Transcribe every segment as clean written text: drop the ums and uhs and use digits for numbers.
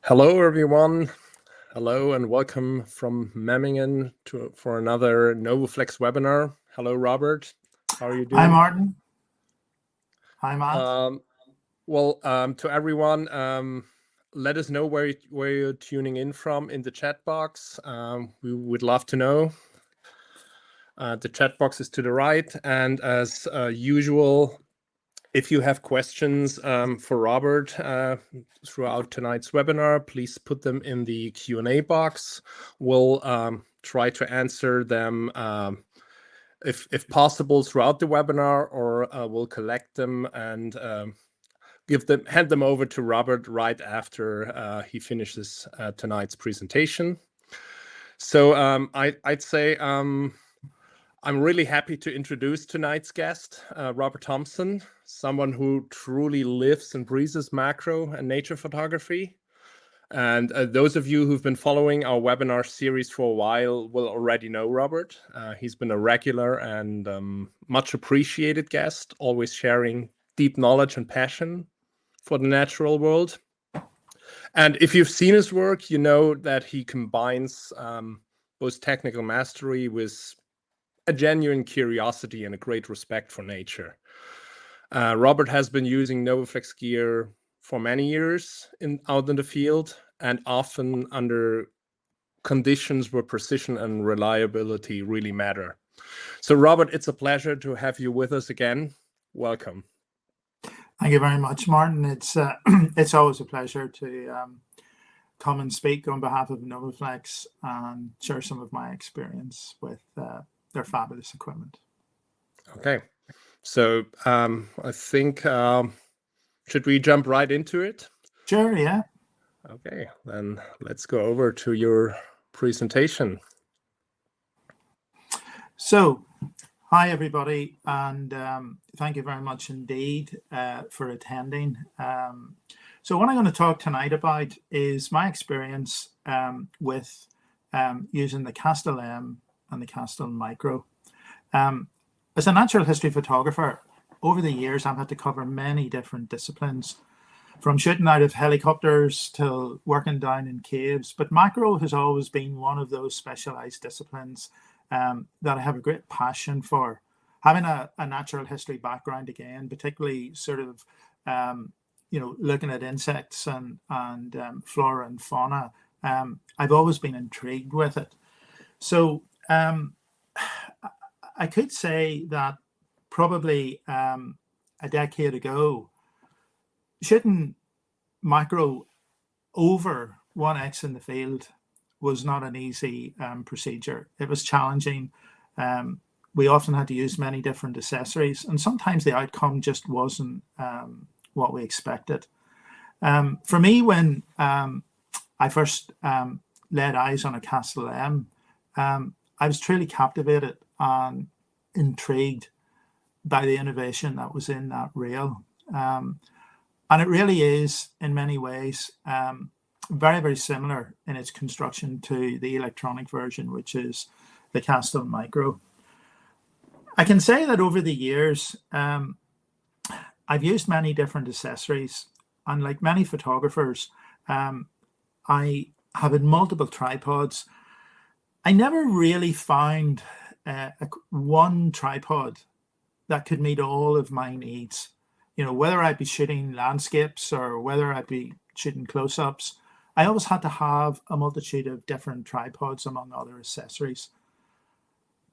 Hello, everyone. Hello, and welcome from Memmingen for another NOVOFLEX webinar. Hello, Robert. How are you doing? Hi, Martin. Hi, Matt. To everyone, let us know where you're tuning in from in the chat box. We would love to know. The chat box is to the right, and as usual, if you have questions for Robert throughout tonight's webinar, please put them in the Q&A box. We'll try to answer them if possible throughout the webinar, or we'll collect them and hand them over to Robert right after he finishes tonight's presentation. So I'd say I'm really happy to introduce tonight's guest, Robert Thompson, someone who truly lives and breathes macro and nature photography. And those of you who've been following our webinar series for a while will already know Robert. He's been a regular and much appreciated guest, always sharing deep knowledge and passion for the natural world. And if you've seen his work, you know that he combines both technical mastery with a genuine curiosity and a great respect for nature. Robert has been using NOVOFLEX gear for many years out in the field, and often under conditions where precision and reliability really matter. So Robert, it's a pleasure to have you with us again. Welcome. Thank you very much, Martin. It's always a pleasure to come and speak on behalf of NOVOFLEX and share some of my experience with their fabulous equipment. Okay, so I think, should we jump right into it? Sure, yeah. Okay, then let's go over to your presentation. So, hi everybody, and thank you very much indeed for attending. So what I'm going to talk tonight about is my experience with using the CASTEL-M and the CASTEL-Micro. As a natural history photographer, over the years I've had to cover many different disciplines, from shooting out of helicopters till working down in caves, but macro has always been one of those specialized disciplines that I have a great passion for. Having a natural history background again, particularly sort of looking at insects and flora and fauna, I've always been intrigued with it. So I could say that probably a decade ago, shooting macro over 1x in the field was not an easy procedure. It was challenging. We often had to use many different accessories, and sometimes the outcome just wasn't what we expected. For me, when I first laid eyes on a CASTEL-M, I was truly captivated and intrigued by the innovation that was in that reel. And it really is, in many ways, very, very similar in its construction to the electronic version, which is the CASTEL-Micro. I can say that over the years, I've used many different accessories, and like many photographers, I have had multiple tripods. I never really found one tripod that could meet all of my needs. You know, whether I'd be shooting landscapes or whether I'd be shooting close-ups, I always had to have a multitude of different tripods among other accessories.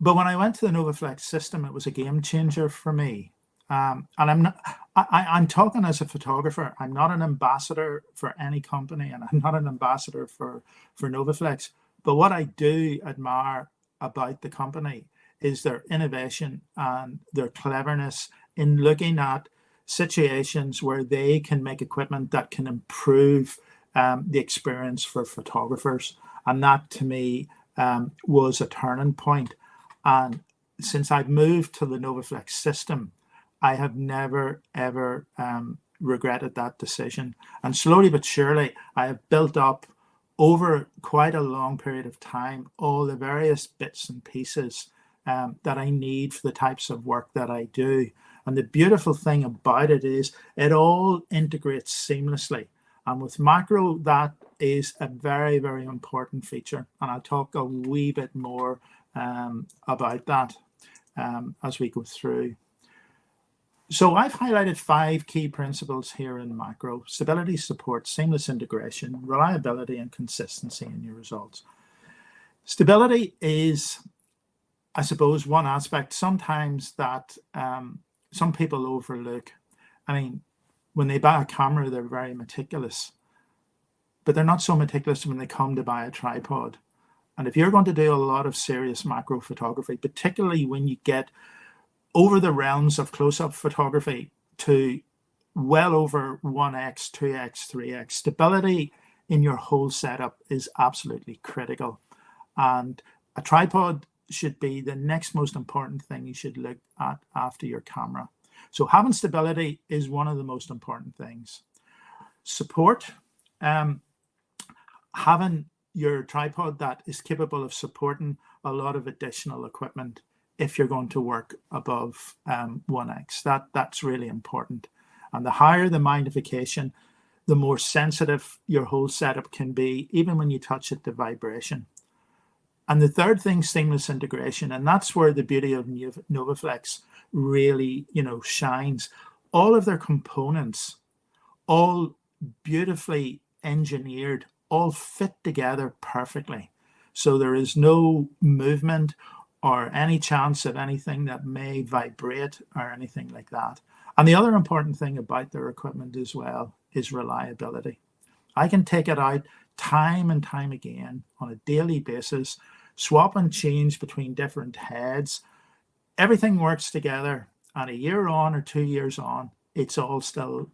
But when I went to the NOVOFLEX system, it was a game changer for me. And I'm talking as a photographer. I'm not an ambassador for any company, and I'm not an ambassador for NOVOFLEX. But what I do admire about the company is their innovation and their cleverness in looking at situations where they can make equipment that can improve the experience for photographers. And that, to me, was a turning point. And since I've moved to the NOVOFLEX system, I have never, ever regretted that decision. And slowly but surely, I have built up over quite a long period of time all the various bits and pieces that I need for the types of work that I do. And the beautiful thing about it is it all integrates seamlessly. And with macro, that is a very, very important feature. And I'll talk a wee bit more about that as we go through. So I've highlighted 5 key principles here in macro: stability, support, seamless integration, reliability, and consistency in your results. Stability is, I suppose, one aspect sometimes that some people overlook. I mean, when they buy a camera, they're very meticulous, but they're not so meticulous when they come to buy a tripod. And if you're going to do a lot of serious macro photography, particularly when you get over the realms of close-up photography to well over 1x, 2x, 3x, stability in your whole setup is absolutely critical. And a tripod should be the next most important thing you should look at after your camera. So having stability is one of the most important things. Support, having your tripod that is capable of supporting a lot of additional equipment if you're going to work above 1x. That's really important. And the higher the magnification, the more sensitive your whole setup can be, even when you touch it to vibration. And the third thing, seamless integration, and that's where the beauty of NOVOFLEX really, shines. All of their components, all beautifully engineered, all fit together perfectly. So there is no movement or any chance of anything that may vibrate or anything like that. And the other important thing about their equipment as well is reliability. I can take it out time and time again on a daily basis, swap and change between different heads. Everything works together, and a year on or 2 years on, it's all still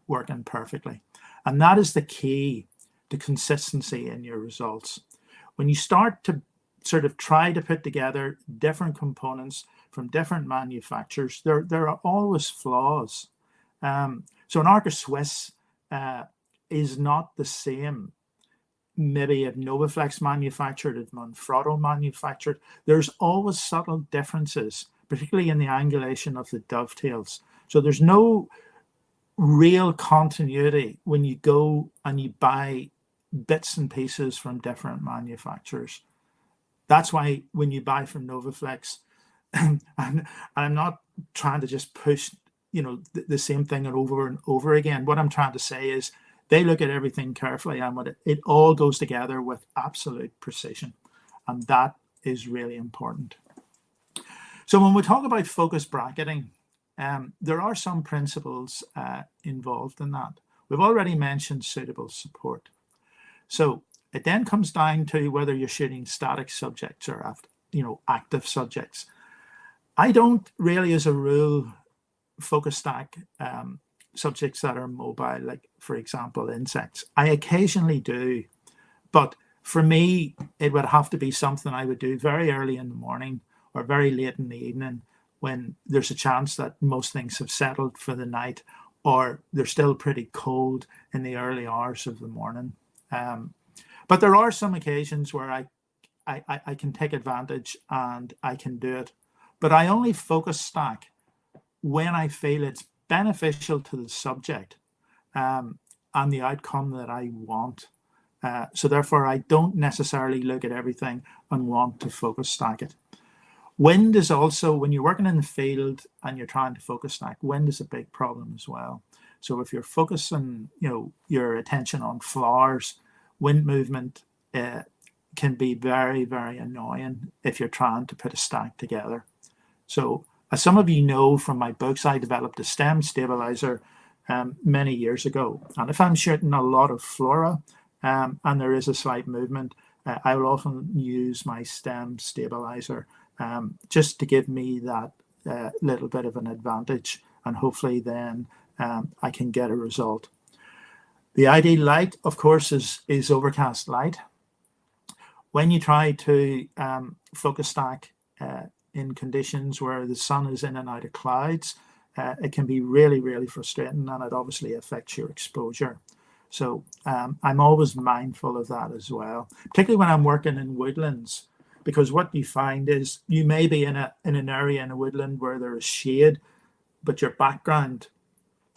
working perfectly. And that is the key to consistency in your results. When you start to sort of try to put together different components from different manufacturers, there are always flaws. So an Arca Swiss is not the same. Maybe if NOVOFLEX manufactured, if Manfrotto manufactured, there's always subtle differences, particularly in the angulation of the dovetails. So there's no real continuity when you go and you buy bits and pieces from different manufacturers. That's why when you buy from NOVOFLEX, and I'm not trying to just push, the same thing over and over again. What I'm trying to say is they look at everything carefully, and it all goes together with absolute precision. And that is really important. So when we talk about focus bracketing, there are some principles involved in that. We've already mentioned suitable support. So it then comes down to whether you're shooting static subjects or active subjects. I don't really, as a rule, focus stack subjects that are mobile, like, for example, insects. I occasionally do, but for me, it would have to be something I would do very early in the morning or very late in the evening when there's a chance that most things have settled for the night or they're still pretty cold in the early hours of the morning. But there are some occasions where I can take advantage and I can do it. But I only focus stack when I feel it's beneficial to the subject and the outcome that I want. So therefore, I don't necessarily look at everything and want to focus stack it. Wind is also, when you're working in the field and you're trying to focus stack, wind is a big problem as well. So if you're focusing, your attention on flowers, wind movement can be very, very annoying if you're trying to put a stack together. So as some of you know from my books, I developed a stem stabilizer many years ago. And if I'm shooting a lot of flora and there is a slight movement, I will often use my stem stabilizer just to give me that little bit of an advantage. And hopefully then I can get a result. The ideal light, of course, is overcast light. When you try to focus stack in conditions where the sun is in and out of clouds, it can be really, really frustrating, and it obviously affects your exposure. So I'm always mindful of that as well, particularly when I'm working in woodlands, because what you find is you may be in an area in a woodland where there is shade, but your background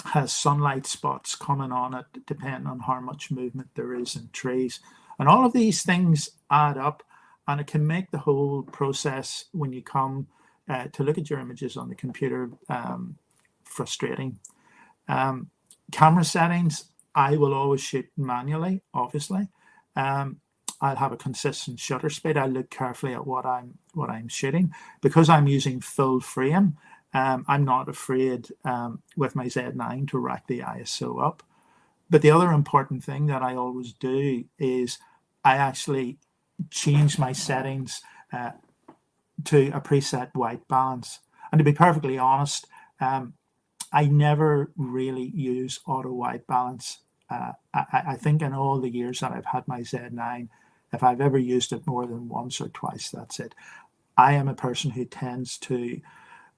has sunlight spots coming on it, depending on how much movement there is in trees. And all of these things add up, and it can make the whole process, when you come to look at your images on the computer, frustrating. Camera settings, I will always shoot manually, obviously. I'll have a consistent shutter speed. I look carefully at what I'm shooting. Because I'm using full frame, I'm not afraid with my Z9 to rack the ISO up. But the other important thing that I always do is I actually change my settings to a preset white balance. And to be perfectly honest, I never really use auto white balance. I think in all the years that I've had my Z9, if I've ever used it more than once or twice, that's it. I am a person who tends to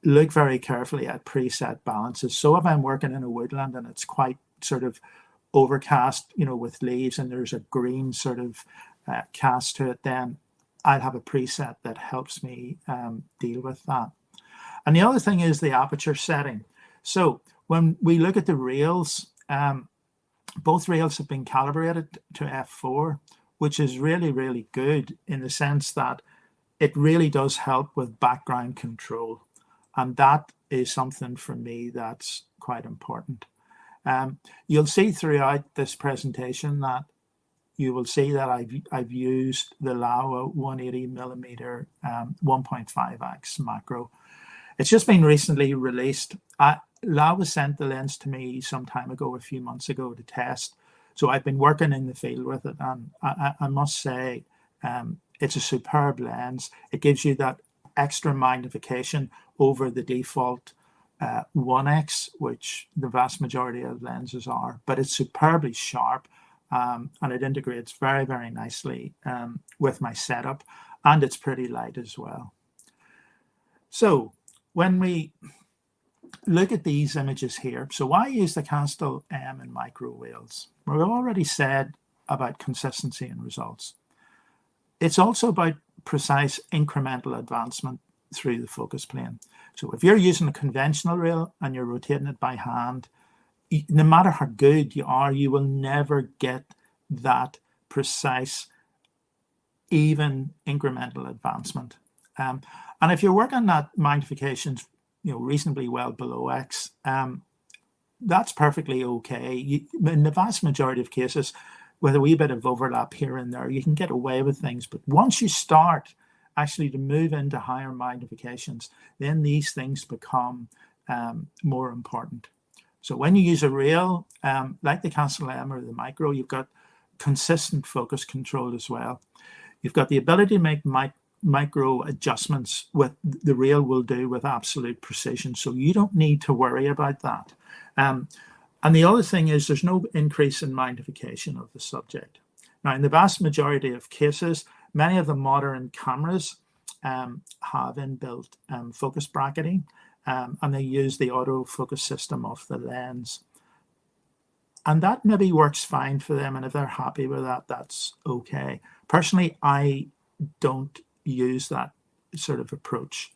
look very carefully at preset balances. So if I'm working in a woodland and it's quite sort of overcast, with leaves, and there's a green sort of cast to it, then I'd have a preset that helps me deal with that. And the other thing is the aperture setting. So when we look at the rails, both rails have been calibrated to f4, which is really, really good in the sense that it really does help with background control. And that is something for me that's quite important. You'll see throughout this presentation that you will see that I've used the Laowa 180mm 1.5x macro. It's just been recently released. Laowa sent the lens to me some time ago, a few months ago, to test. So I've been working in the field with it, and I must say it's a superb lens. It gives you that extra magnification over the default 1x, which the vast majority of lenses are, but it's superbly sharp, and it integrates very, very nicely with my setup, and it's pretty light as well. So when we look at these images here, so why use the CASTEL-M in micro wheels? We've already said about consistency in results. It's also about precise incremental advancement through the focus plane. So if you're using a conventional reel and you're rotating it by hand, no matter how good you are, you will never get that precise, even incremental advancement. And if you're working at magnifications, reasonably well below X, that's perfectly okay. In the vast majority of cases, with a wee bit of overlap here and there, you can get away with things. But once you start actually to move into higher magnifications, then these things become more important. So when you use a reel, like the CASTEL-M or the micro, you've got consistent focus control as well. You've got the ability to make micro adjustments with the reel will do with absolute precision. So you don't need to worry about that. And the other thing is there's no increase in magnification of the subject. Now, in the vast majority of cases, many of the modern cameras have inbuilt focus bracketing, and they use the autofocus system of the lens. And that maybe works fine for them, and if they're happy with that, that's okay. Personally, I don't use that sort of approach,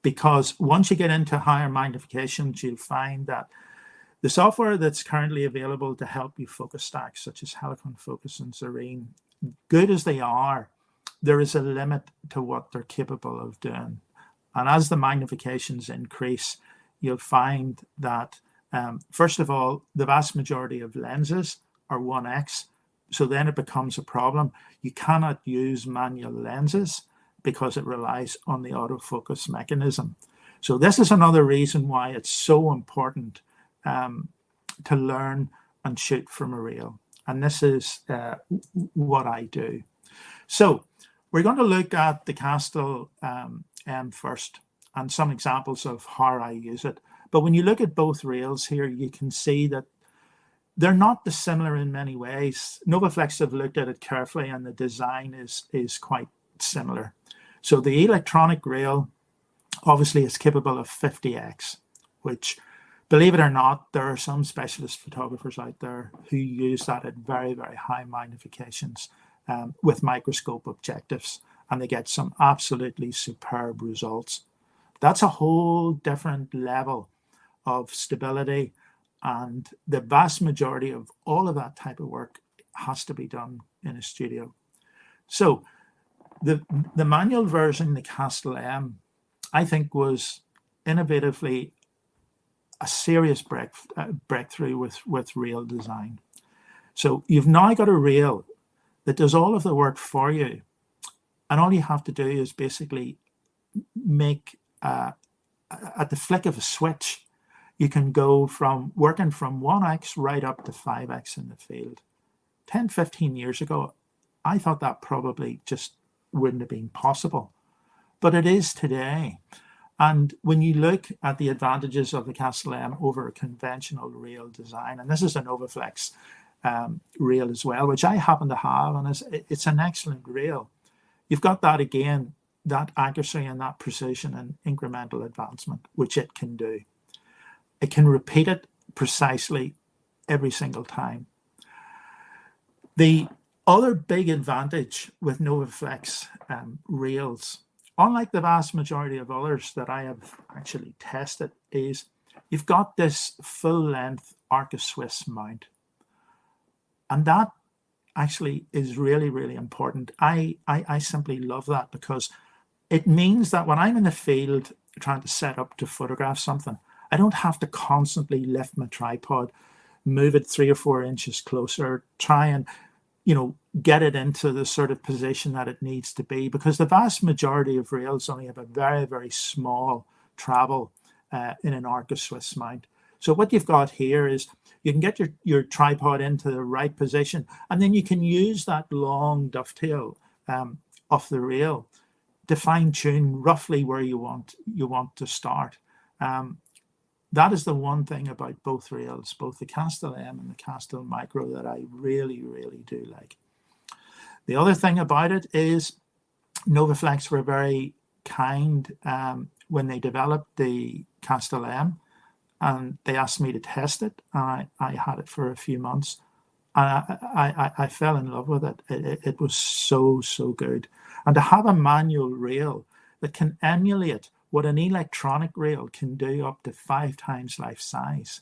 because once you get into higher magnifications, you'll find that the software that's currently available to help you focus stack, such as Helicon Focus and Serene, good as they are, there is a limit to what they're capable of doing. And as the magnifications increase, you'll find that, first of all, the vast majority of lenses are 1x. So then it becomes a problem. You cannot use manual lenses because it relies on the autofocus mechanism. So this is another reason why it's so important to learn and shoot from a reel. And this is what I do. So we're going to look at the CASTEL-M first and some examples of how I use it. But when you look at both reels here, you can see that they're not dissimilar in many ways. NOVOFLEX have looked at it carefully, and the design is quite similar. So the electronic reel obviously is capable of 50x, which, believe it or not, there are some specialist photographers out there who use that at very, very high magnifications with microscope objectives, and they get some absolutely superb results. That's a whole different level of stability, and the vast majority of all of that type of work has to be done in a studio. So the manual version, the CASTEL-M, I think was innovatively a serious breakthrough with reel design. So you've now got a reel that does all of the work for you, and all you have to do is basically make, at the flick of a switch, you can go from working from 1x right up to 5x in the field. 10, 15 years ago, I thought that probably just wouldn't have been possible, but it is today. And when you look at the advantages of the CASTEL-M over a conventional reel design, and this is a NOVOFLEX reel as well, which I happen to have, and it's an excellent reel. You've got that again, that accuracy and that precision and incremental advancement, which it can do. It can repeat it precisely every single time. The other big advantage with NOVOFLEX reels, unlike the vast majority of others that I have actually tested, is you've got this full-length Arc of Swiss mount. And that actually is really, really important. I simply love that, because it means that when I'm in the field trying to set up to photograph something, I don't have to constantly lift my tripod, move it 3 or 4 inches closer, try and, you know, get it into the sort of position that it needs to be, because the vast majority of reels only have a very, very small travel in an Arc of Swiss mount. So what you've got here is you can get your tripod into the right position, and then you can use that long dovetail of the reel to fine tune roughly where you want to start. That is the one thing about both reels, both the CASTEL-M and the CASTEL-Micro, that I really, really do like. The other thing about it is NOVOFLEX were very kind when they developed the CASTEL-M, and they asked me to test it. I had it for a few months, and I fell in love with it. It was so, so good. And to have a manual reel that can emulate what an electronic reel can do up to 5 times life size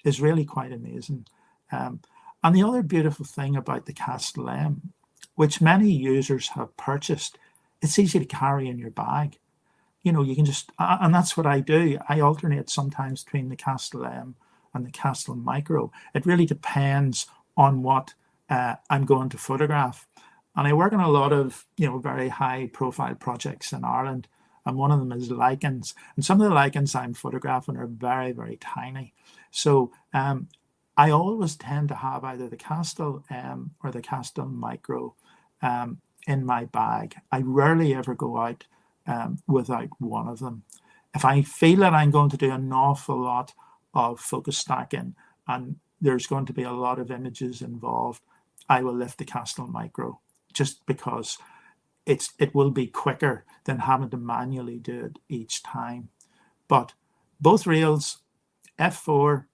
is really quite amazing. And the other beautiful thing about the CASTEL-M, which many users have purchased, it's easy to carry in your bag. You know, you can just, and that's what I do. I alternate sometimes between the CASTEL-M and the CASTEL-Micro. It really depends on what I'm going to photograph. And I work on a lot of, you know, very high profile projects in Ireland. And one of them is lichens. And some of the lichens I'm photographing are very, very tiny. So I always tend to have either the CASTEL-M or the CASTEL-Micro in my bag. I rarely ever go out without one of them. If I feel that I'm going to do an awful lot of focus stacking and there's going to be a lot of images involved, I will lift the CASTEL-Micro, just because it will be quicker than having to manually do it each time. But both reels, f4,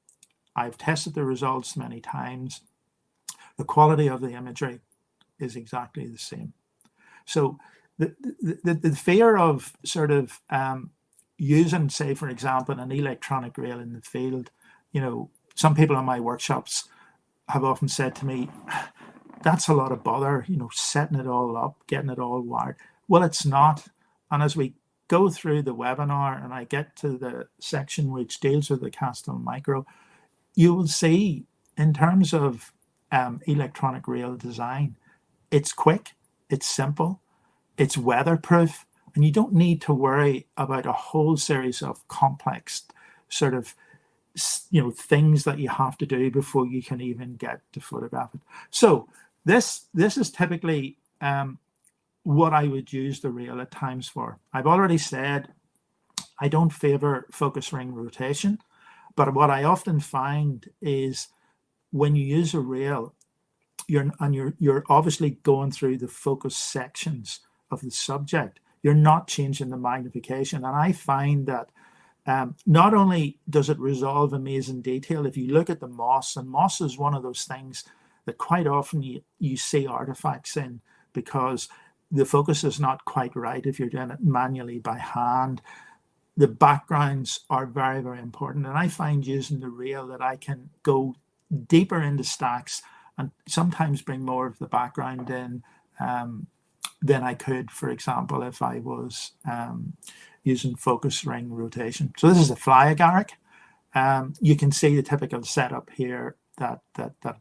I've tested the results many times. The quality of the imagery is exactly the same. So the fear of sort of using, say, for example, an electronic reel in the field, you know, some people in my workshops have often said to me, that's a lot of bother, you know, setting it all up, getting it all wired. Well, it's not. And as we go through the webinar and I get to the section which deals with the CASTEL-Micro, you will see, in terms of electronic reel design, it's quick, it's simple, it's weatherproof, and you don't need to worry about a whole series of complex sort of, you know, things that you have to do before you can even get to photograph it. So this is typically what I would use the reel at times for. I've already said I don't favor focus ring rotation, but what I often find is when you use a reel, you're obviously going through the focus sections of the subject. You're not changing the magnification, and I find that not only does it resolve amazing detail, if you look at the moss, and moss is one of those things that quite often you see artifacts in because the focus is not quite right if you're doing it manually by hand. the backgrounds are very, very important. And I find using the rail that I can go deeper into stacks and sometimes bring more of the background in than I could, for example, if I was using focus ring rotation. So this is a fly agaric. You can see the typical setup here that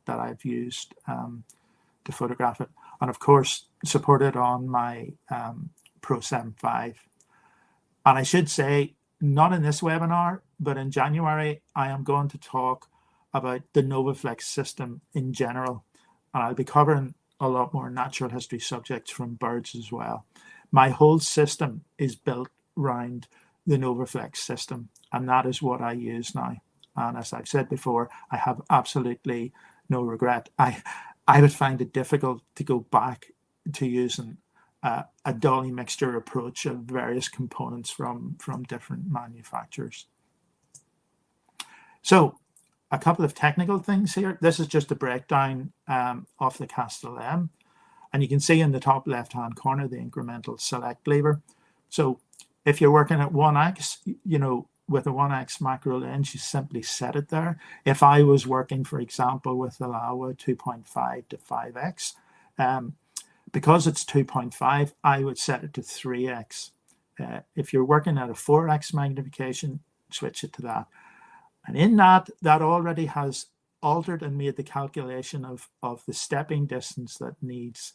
I've used to photograph it. And of course, supported on my Pro 7.5. And I should say, not in this webinar, but in January, I am going to talk about the NOVOFLEX system in general. And I'll be covering a lot more natural history subjects from birds as well. My whole system is built around the NOVOFLEX system, and that is what I use now. And as I've said before, I have absolutely no regret. I would find it difficult to go back to using a dolly mixture approach of various components from different manufacturers. So a couple of technical things here. This is just a breakdown of the CASTEL-M. And you can see in the top left-hand corner the incremental select lever. So if you're working at 1x, you know, with a 1x macro lens, you simply set it there. If I was working, for example, with the Laowa 2.5 to 5x, because it's 2.5, I would set it to 3x. If you're working at a 4x magnification, switch it to that. And in that already has altered and made the calculation of the stepping distance that needs,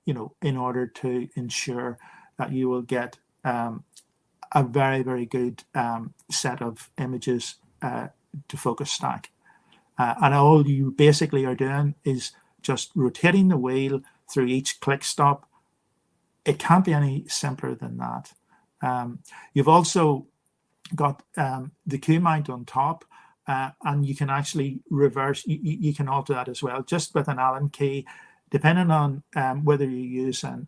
you know, in order to ensure that you will get a very, very good set of images to focus stack. And all you basically are doing is just rotating the wheel through each click stop. It can't be any simpler than that. You've also got the Q mount on top, and you can actually reverse, you can alter that as well, just with an Allen key, depending on whether you use an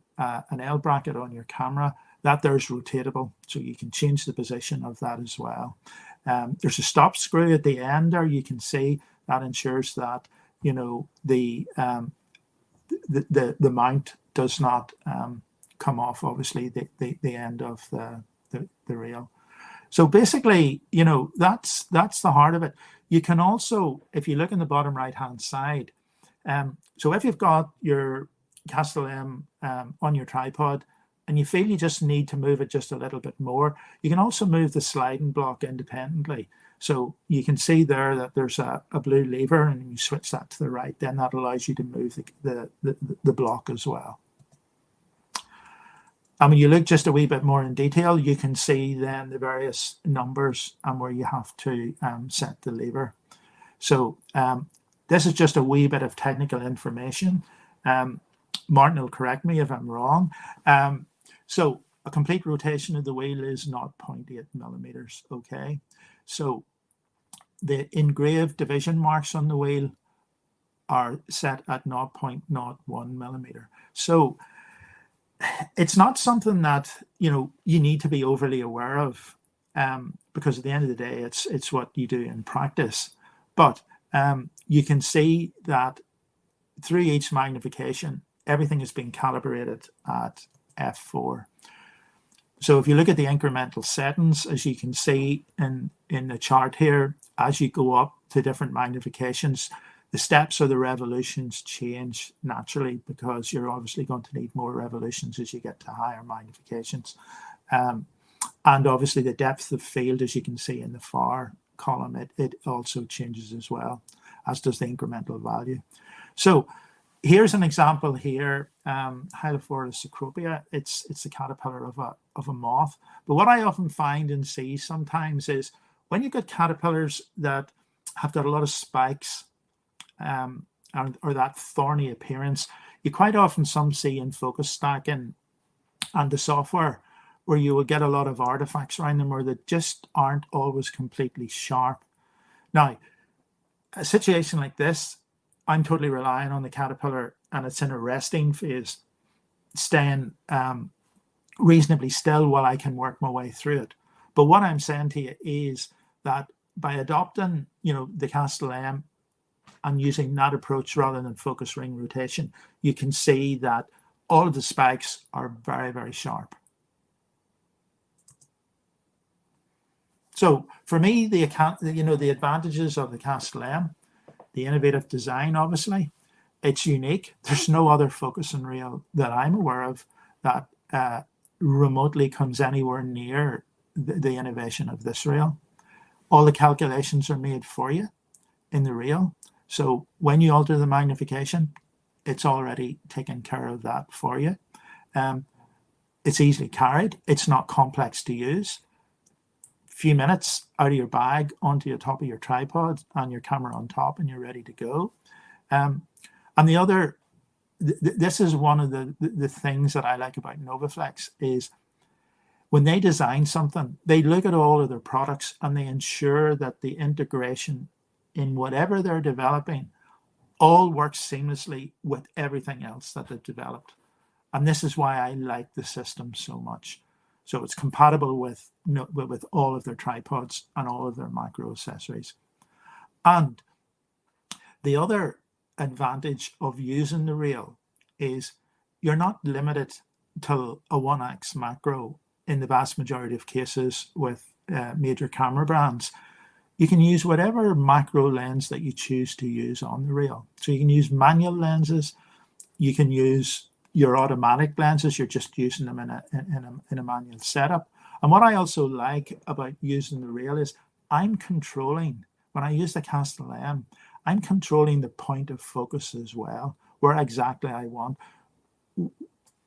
L bracket on your camera. That there's rotatable, so you can change the position of that as well. There's a stop screw at the end there. You can see that ensures that, you know, the mount does not come off, obviously, the end of the reel. So basically, you know, that's the heart of it. You can also, if you look in the bottom right hand side, so if you've got your CASTEL-M on your tripod and you feel you just need to move it just a little bit more, you can also move the sliding block independently. So you can see there that there's a blue lever, and you switch that to the right, then that allows you to move the block as well. And when you look just a wee bit more in detail, you can see then the various numbers and where you have to set the lever. So this is just a wee bit of technical information. Martin will correct me if I'm wrong. So a complete rotation of the wheel is 0.8 millimeters, okay? So the engraved division marks on the wheel are set at 0.01 millimeter. So it's not something that, you know, you need to be overly aware of, because at the end of the day, it's what you do in practice. But you can see that through each magnification, everything is being calibrated at f4. So if you look at the incremental settings, as you can see in the chart here, as you go up to different magnifications, the steps or the revolutions change naturally, because you're obviously going to need more revolutions as you get to higher magnifications. And obviously the depth of field, as you can see in the far column, it also changes as well, as does the incremental value. So here's an example here, Hylophora cecropia. It's a caterpillar of a moth. But what I often find and see sometimes is when you've got caterpillars that have got a lot of spikes, or that thorny appearance, you quite often see in focus stacking and the software where you will get a lot of artifacts around them, or that just aren't always completely sharp. Now, a situation like this, I'm totally relying on the caterpillar, and it's in a resting phase, staying reasonably still while I can work my way through it. But what I'm saying to you is that by adopting, you know, the CASTEL-M and using that approach rather than focus ring rotation, you can see that all of the spikes are very, very sharp. So for me, the advantages of the CASTEL-M, the innovative design, obviously, it's unique. There's no other focusing reel that I'm aware of that remotely comes anywhere near the innovation of this reel. All the calculations are made for you in the reel. So when you alter the magnification, it's already taken care of that for you. It's easily carried. It's not complex to use. Few minutes out of your bag onto the top of your tripod and your camera on top, and you're ready to go. And the other, this is one of the things that I like about NOVOFLEX is when they design something, they look at all of their products and they ensure that the integration in whatever they're developing all works seamlessly with everything else that they've developed. And this is why I like the system so much. So it's compatible with all of their tripods and all of their micro accessories. And the other advantage of using the reel is you're not limited to a 1x macro in the vast majority of cases with major camera brands. You can use whatever macro lens that you choose to use on the reel. So you can use manual lenses, you can use your automatic lenses, you're just using them in a manual setup. And what I also like about using the reel is I'm controlling, when I use the CASTEL-M, I'm controlling the point of focus as well, where exactly I want.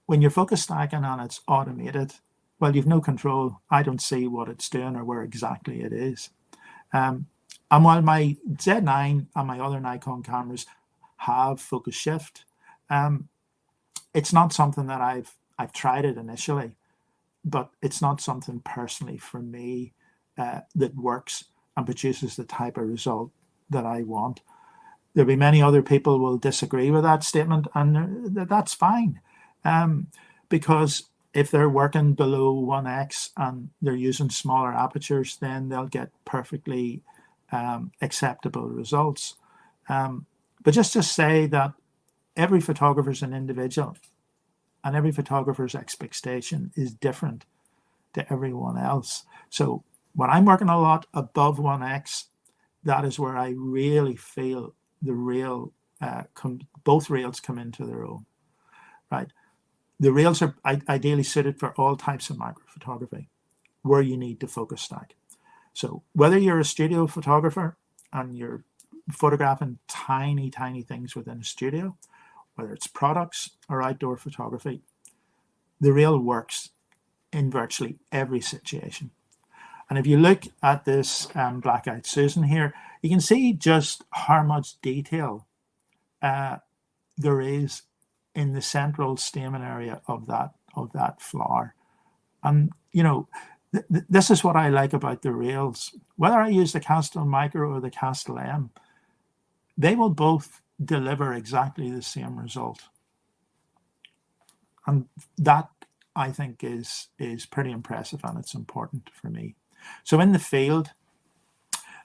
When you're focus stacking and it's automated, well, you've no control. I don't see what it's doing or where exactly it is. And while my Z9 and my other Nikon cameras have focus shift, it's not something that I've tried it initially, but it's not something personally for me that works and produces the type of result that I want. There'll be many other people will disagree with that statement, and that's fine, because if they're working below 1x and they're using smaller apertures, then they'll get perfectly acceptable results. But just to say that every photographer is an individual and every photographer's expectation is different to everyone else. So when I'm working a lot above 1x, that is where I really feel the reel, both reels come into their own, right? The reels are ideally suited for all types of macro photography where you need to focus stack. So whether you're a studio photographer and you're photographing tiny, tiny things within a studio, whether it's products or outdoor photography, the reel works in virtually every situation. And if you look at this Blackout Susan here, you can see just how much detail there is in the central stamen area of that flower. And you know, this is what I like about the reels. Whether I use the CASTEL-Micro or the CASTEL-M, they will both deliver exactly the same result. And that, I think, is pretty impressive, and it's important for me. So in the field,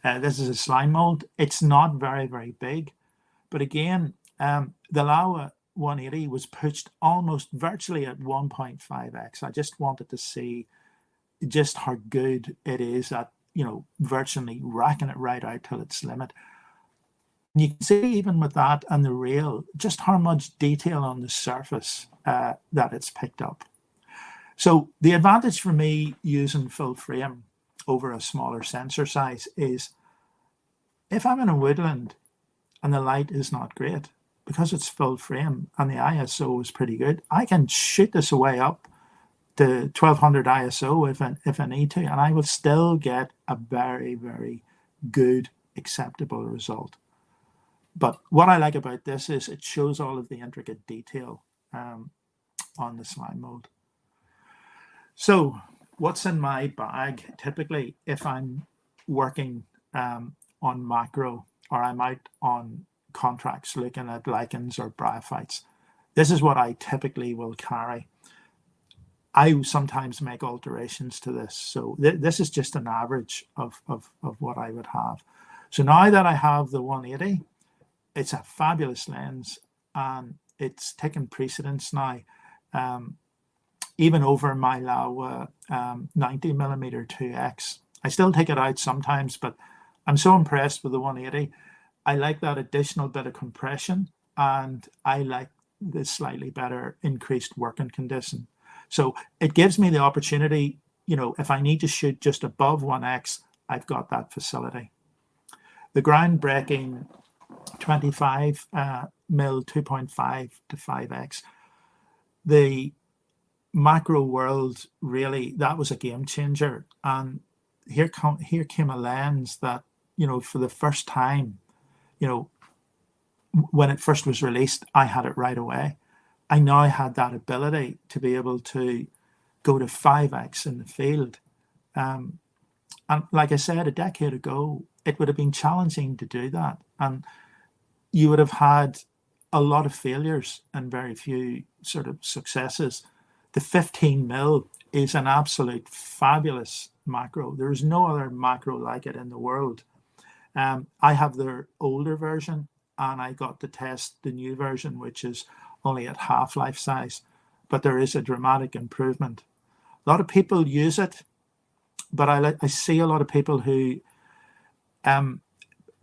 this is a slime mold. It's not very, very big, but again, the Laowa 180 was pitched almost virtually at 1.5x. I just wanted to see just how good it is at, you know, virtually racking it right out till its limit. And you can see even with that and the reel, just how much detail on the surface that it's picked up. So the advantage for me using full frame over a smaller sensor size is if I'm in a woodland and the light is not great, because it's full frame and the ISO is pretty good, I can shoot this away up to 1200 ISO if I need to, and I will still get a very, very good, acceptable result. But what I like about this is it shows all of the intricate detail on the slime mold. So what's in my bag typically if I'm working on macro or I'm out on contracts looking at lichens or bryophytes? This is what I typically will carry. I sometimes make alterations to this. So this is just an average of what I would have. So now that I have the 180, it's a fabulous lens and it's taken precedence now, even over my Laowa 90mm 2x. I still take it out sometimes, but I'm so impressed with the 180. I like that additional bit of compression, and I like the slightly better increased working condition. So it gives me the opportunity, if I need to shoot just above 1x, I've got that facility. The groundbreaking 25 mil 2.5 to 5x, the macro world, really, that was a game changer. And here came a lens that, for the first time, when it first was released, I had it right away. I now had that ability to be able to go to 5x in the field. And like I said, a decade ago, it would have been challenging to do that. And you would have had a lot of failures and very few sort of successes. The 15 mil is an absolute fabulous macro. There is no other macro like it in the world. I have their older version, and I got to test the new version, which is only at half-life size, but there is a dramatic improvement. A lot of people use it, but I see a lot of people who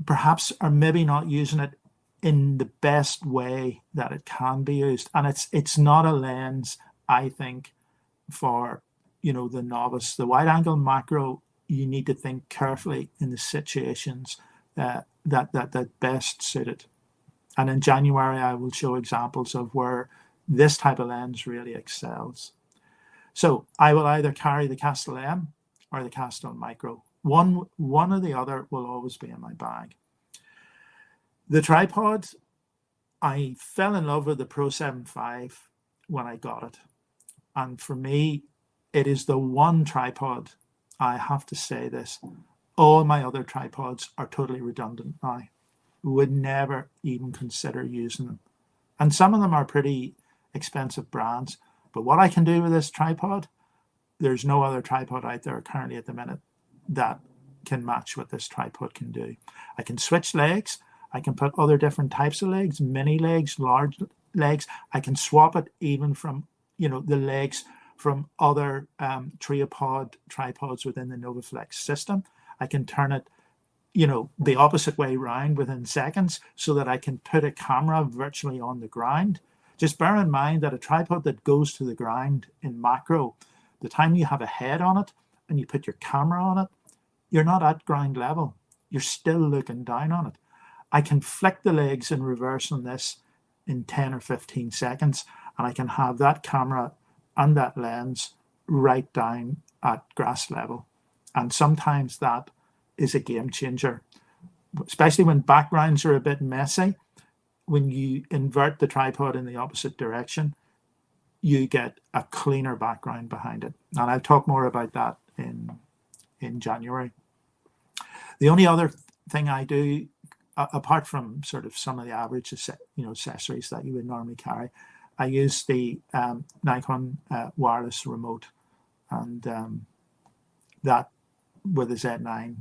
perhaps are maybe not using it in the best way that it can be used. And it's not a lens, I think, for the novice. The wide angle macro, you need to think carefully in the situations that best suit it. And in January, I will show examples of where this type of lens really excels. So I will either carry the CASTEL-M or the CASTEL-Micro. One or the other will always be in my bag. The tripod, I fell in love with the Pro 7.5 when I got it. And for me, it is the one tripod, I have to say this, all my other tripods are totally redundant now. Would never even consider using them. And some of them are pretty expensive brands. But what I can do with this tripod, there's no other tripod out there currently at the minute that can match what this tripod can do. I can switch legs. I can put other different types of legs, mini legs, large legs. I can swap it even from, the legs from other TRIOPOD tripods within the NOVOFLEX system. I can turn it, the opposite way around within seconds so that I can put a camera virtually on the ground. Just bear in mind that a tripod that goes to the ground in macro, the time you have a head on it and you put your camera on it, you're not at ground level. You're still looking down on it. I can flick the legs in reverse on this in 10 or 15 seconds, and I can have that camera and that lens right down at grass level. And sometimes that is a game changer, especially when backgrounds are a bit messy. When you invert the tripod in the opposite direction, you get a cleaner background behind it. And I'll talk more about that in January. The only other thing I do, apart from sort of some of the average accessories that you would normally carry, I use the Nikon wireless remote, and that with the Z9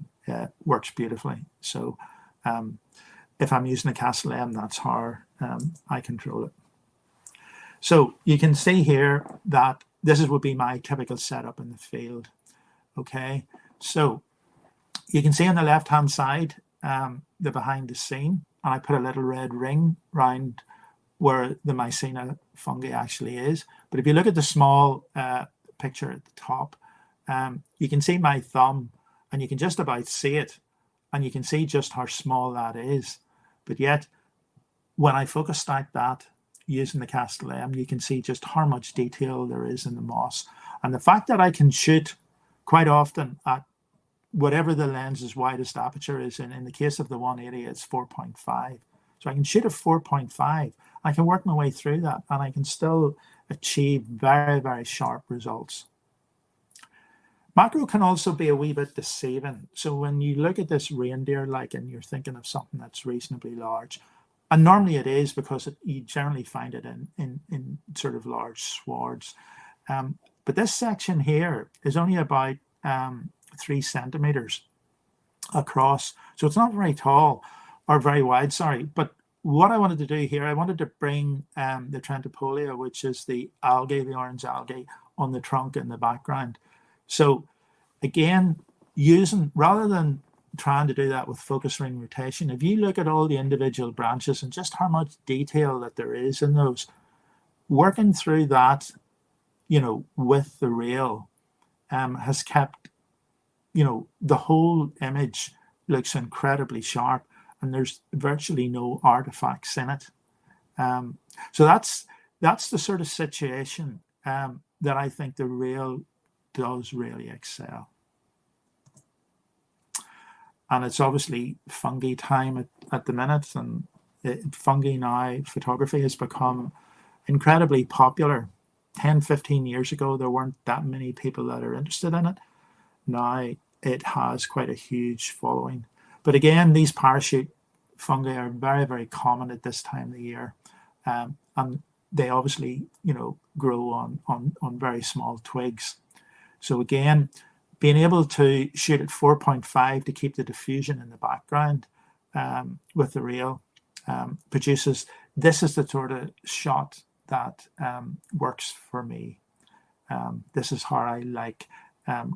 works beautifully. So if I'm using a CASTEL-M, that's how I control it. So you can see here that this would be my typical setup in the field. Okay, so you can see on the left-hand side the behind the scene, and I put a little red ring around where the Mycena fungi actually is. But if you look at the small picture at the top, you can see my thumb, and you can just about see it, and you can see just how small that is. But yet, when I focus like that using the CASTEL-M, you can see just how much detail there is in the moss. And the fact that I can shoot quite often at whatever the lens's widest aperture is, and in the case of the 180, it's 4.5. So I can shoot at 4.5. I can work my way through that, and I can still achieve very, very sharp results. Macro can also be a wee bit deceiving. So when you look at this reindeer-like and you're thinking of something that's reasonably large, and normally it is because you generally find it in sort of large swords. But this section here is only about 3 centimeters across. So it's not very tall or very wide, sorry. But what I wanted to do here, I wanted to bring the Trentipolia, which is the algae, the orange algae, on the trunk in the background. So again, rather than trying to do that with focus ring rotation, if you look at all the individual branches and just how much detail that there is in those, working through that, with the rail has kept, the whole image looks incredibly sharp, and there's virtually no artifacts in it. So that's the sort of situation that I think the rail does really excel. And it's obviously fungi time at the minute, and fungi now, photography has become incredibly popular. 10, 15 years ago, there weren't that many people that are interested in it. Now it has quite a huge following. But again, these parachute fungi are very, very common at this time of the year. And they obviously, grow on very small twigs. So again, being able to shoot at 4.5 to keep the diffusion in the background with the rail produces, this is the sort of shot that works for me. This is how I like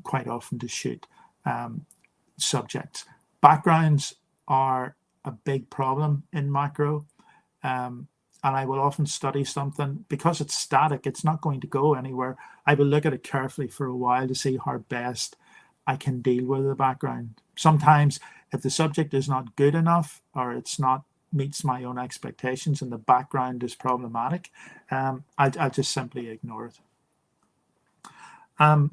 quite often to shoot subjects. Backgrounds are a big problem in macro, and I will often study something because it's static. It's not going to go anywhere. I will look at it carefully for a while to see how best I can deal with the background. Sometimes if the subject is not good enough, or it's not meets my own expectations and the background is problematic, I'll just simply ignore it.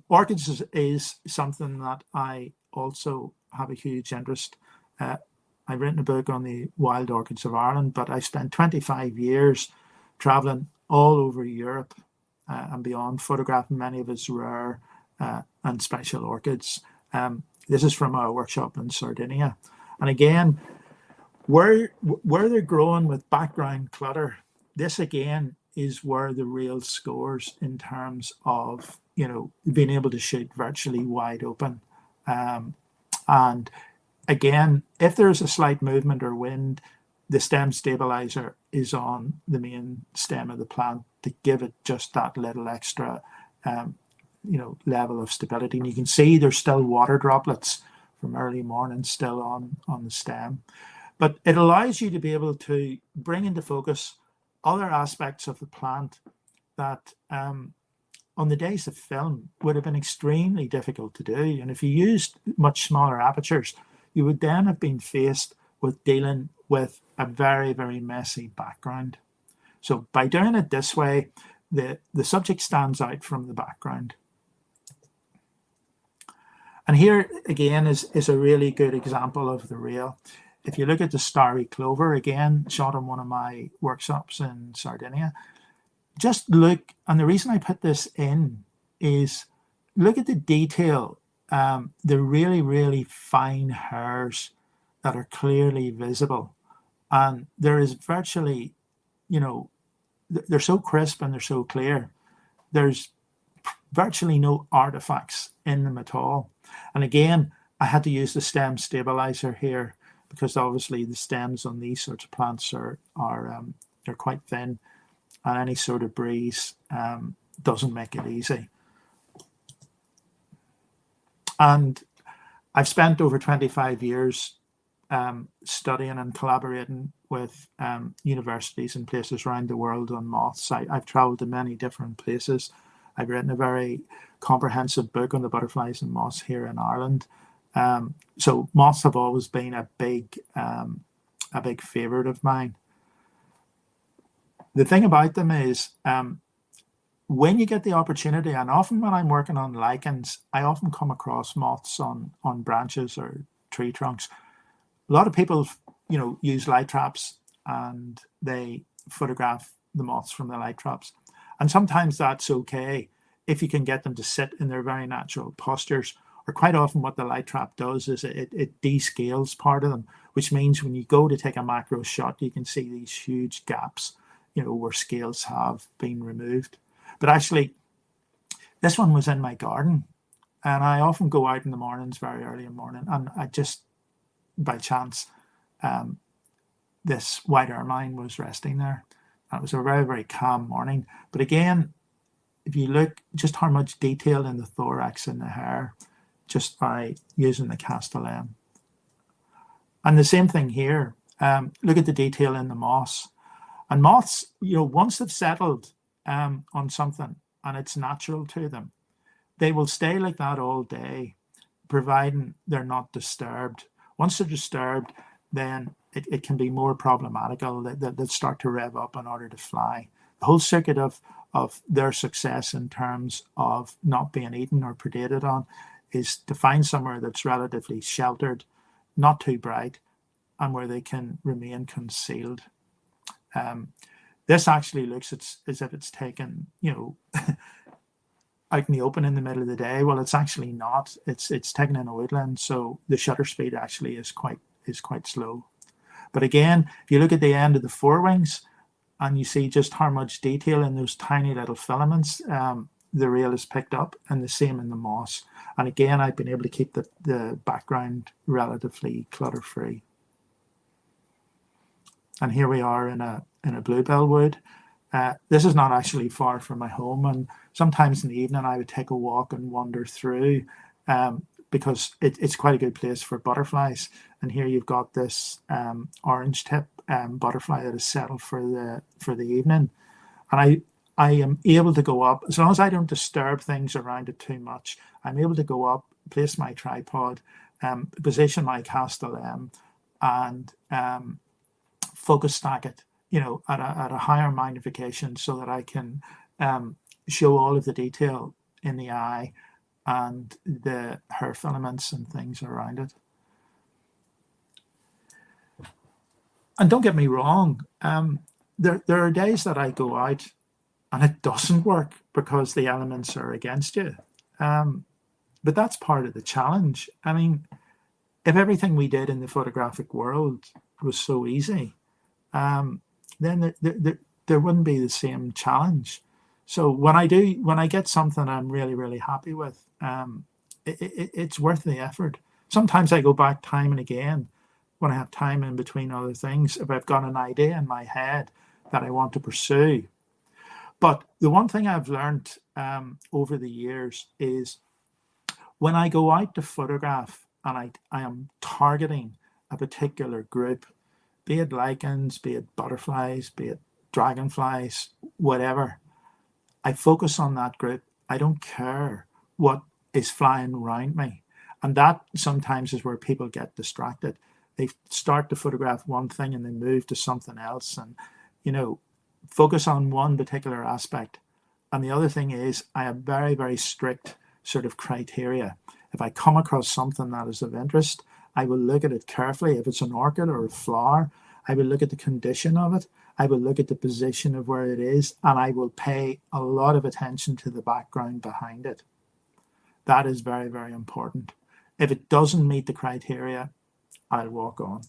Orchids is something that I also have a huge interest. I've written a book on the wild orchids of Ireland, but I spent 25 years traveling all over Europe and beyond, photographing many of its rare and special orchids. This is from our workshop in Sardinia. And again, where they're growing with background clutter, this again is where the rail scores in terms of, being able to shoot virtually wide open. And again, if there's a slight movement or wind, the stem stabilizer is on the main stem of the plant to give it just that little extra, level of stability. And you can see there's still water droplets from early morning still on the stem. But it allows you to be able to bring into focus other aspects of the plant that on the days of film would have been extremely difficult to do. And if you used much smaller apertures, you would then have been faced with dealing with a very, very messy background. So by doing it this way, the subject stands out from the background. And here again is a really good example of the rail. If you look at the starry clover, again, shot on one of my workshops in Sardinia, just look, and the reason I put this in is look at the detail, the really, really fine hairs that are clearly visible. And there is virtually, they're so crisp and they're so clear. There's virtually no artifacts in them at all. And again, I had to use the stem stabilizer here because obviously the stems on these sorts of plants are they're quite thin, and any sort of breeze doesn't make it easy. And I've spent over 25 years studying and collaborating with universities and places around the world on moths. I've traveled to many different places. I've written a very comprehensive book on the butterflies and moths here in Ireland. So moths have always been a big favorite of mine. The thing about them is when you get the opportunity, and often when I'm working on lichens, I often come across moths on branches or tree trunks. A lot of people, use light traps and they photograph the moths from the light traps. And sometimes that's okay if you can get them to sit in their very natural postures. Or quite often what the light trap does is it descales part of them, which means when you go to take a macro shot, you can see these huge gaps, where scales have been removed. But actually, this one was in my garden, and I often go out in the mornings, very early in the morning, and I just, by chance, this white ermine was resting there. And it was a very, very calm morning. But again, if you look just how much detail in the thorax and the hair, just by using the CASTEL-M. And the same thing here. Look at the detail in the moss. And moths, once they've settled on something and it's natural to them, they will stay like that all day, providing they're not disturbed. Once they're disturbed, then it can be more problematical. They'll start to rev up in order to fly. The whole circuit of their success in terms of not being eaten or predated on is to find somewhere that's relatively sheltered, not too bright, and where they can remain concealed. This actually looks as if it's taken, out in the open in the middle of the day. Well, it's actually not. It's taken in a woodland, so the shutter speed actually is quite slow. But again, if you look at the end of the forewings and you see just how much detail in those tiny little filaments the rail is picked up, and the same in the moss. And again, I've been able to keep the background relatively clutter-free. And here we are in a bluebell wood. This is not actually far from my home, and sometimes in the evening I would take a walk and wander through because it's quite a good place for butterflies. And here you've got this orange tip butterfly that is settled for the evening, and I am able to go up, as long as I don't disturb things around it too much. I'm able to go up, place my tripod, position my CASTEL-M, and focus stack it, at a higher magnification, so that I can show all of the detail in the eye and the hair filaments and things around it. And don't get me wrong, there are days that I go out and it doesn't work because the elements are against you. But that's part of the challenge. I mean, if everything we did in the photographic world was so easy, then there wouldn't be the same challenge. So when I get something I'm really, really happy with, it's worth the effort. Sometimes I go back time and again when I have time in between other things, if I've got an idea in my head that I want to pursue. But the one thing I've learned over the years is when I go out to photograph and I am targeting a particular group, be it lichens, be it butterflies, be it dragonflies, whatever, I focus on that group. I don't care what is flying around me. And that sometimes is where people get distracted. They start to photograph one thing and then move to something else, and, focus on one particular aspect. And the other thing is, I have very, very strict sort of criteria. If I come across something that is of interest, I will look at it carefully. If it's an orchid or a flower, I will look at the condition of it. I will look at the position of where it is, and I will pay a lot of attention to the background behind it. That is very, very important. If it doesn't meet the criteria, I'll walk on.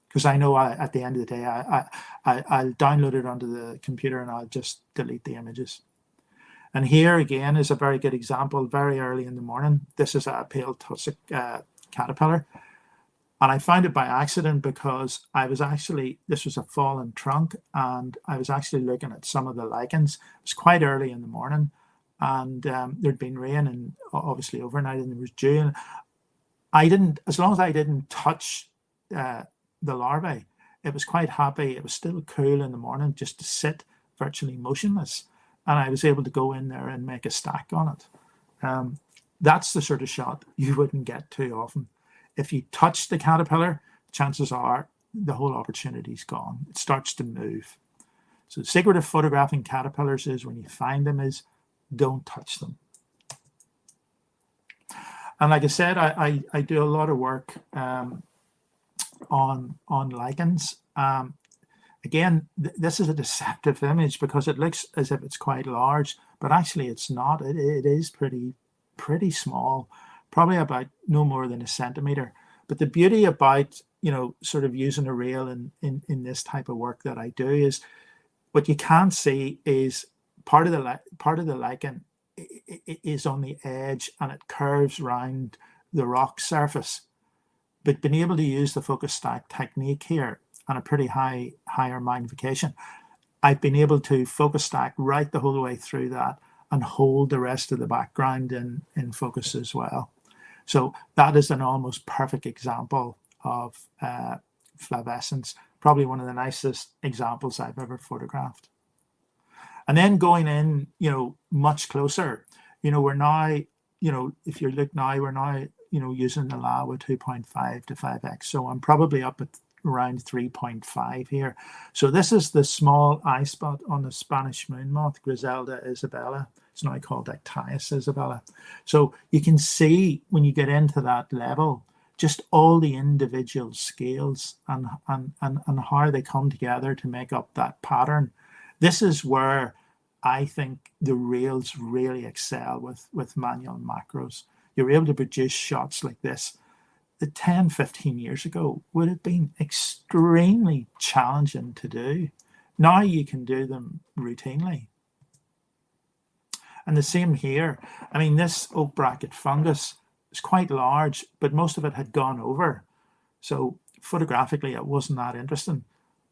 Because I know at the end of the day, I'll download it onto the computer and I'll just delete the images. And here again is a very good example, very early in the morning. This is a pale tussock caterpillar. And I found it by accident because this was a fallen trunk, and I was actually looking at some of the lichens. It was quite early in the morning, and there'd been rain and obviously overnight, and there was dew. And as long as I didn't touch the larvae, it was quite happy. It was still cool in the morning just to sit virtually motionless. And I was able to go in there and make a stack on it. That's the sort of shot you wouldn't get too often. If you touch the caterpillar, chances are the whole opportunity's gone. It starts to move. So the secret of photographing caterpillars is, when you find them, is don't touch them. And like I said, I do a lot of work on lichens. Again, this is a deceptive image because it looks as if it's quite large, but actually it's not. It is pretty small, probably about no more than a centimeter. But the beauty about, sort of using a rail in this type of work that I do is, what you can't see is part of the lichen is on the edge and it curves round the rock surface. But being able to use the focus stack technique here and a pretty higher magnification, I've been able to focus stack right the whole way through that and hold the rest of the background in focus as well. So that is an almost perfect example of flavescence, probably one of the nicest examples I've ever photographed. And then going in, much closer, we're now, if you look now, we're now, using the Laowa 2.5 to 5x. So I'm probably up at around 3.5 here. So this is the small eye spot on the Spanish moon moth, Griselda isabella. It's now called Ictius isabella. So you can see when you get into that level, just all the individual scales and how they come together to make up that pattern. This is where I think the rails really excel with manual macros. You're able to produce shots like this that 10, 15 years ago would have been extremely challenging to do. Now you can do them routinely. And the same here. I mean, this oak bracket fungus is quite large, but most of it had gone over. So photographically, it wasn't that interesting.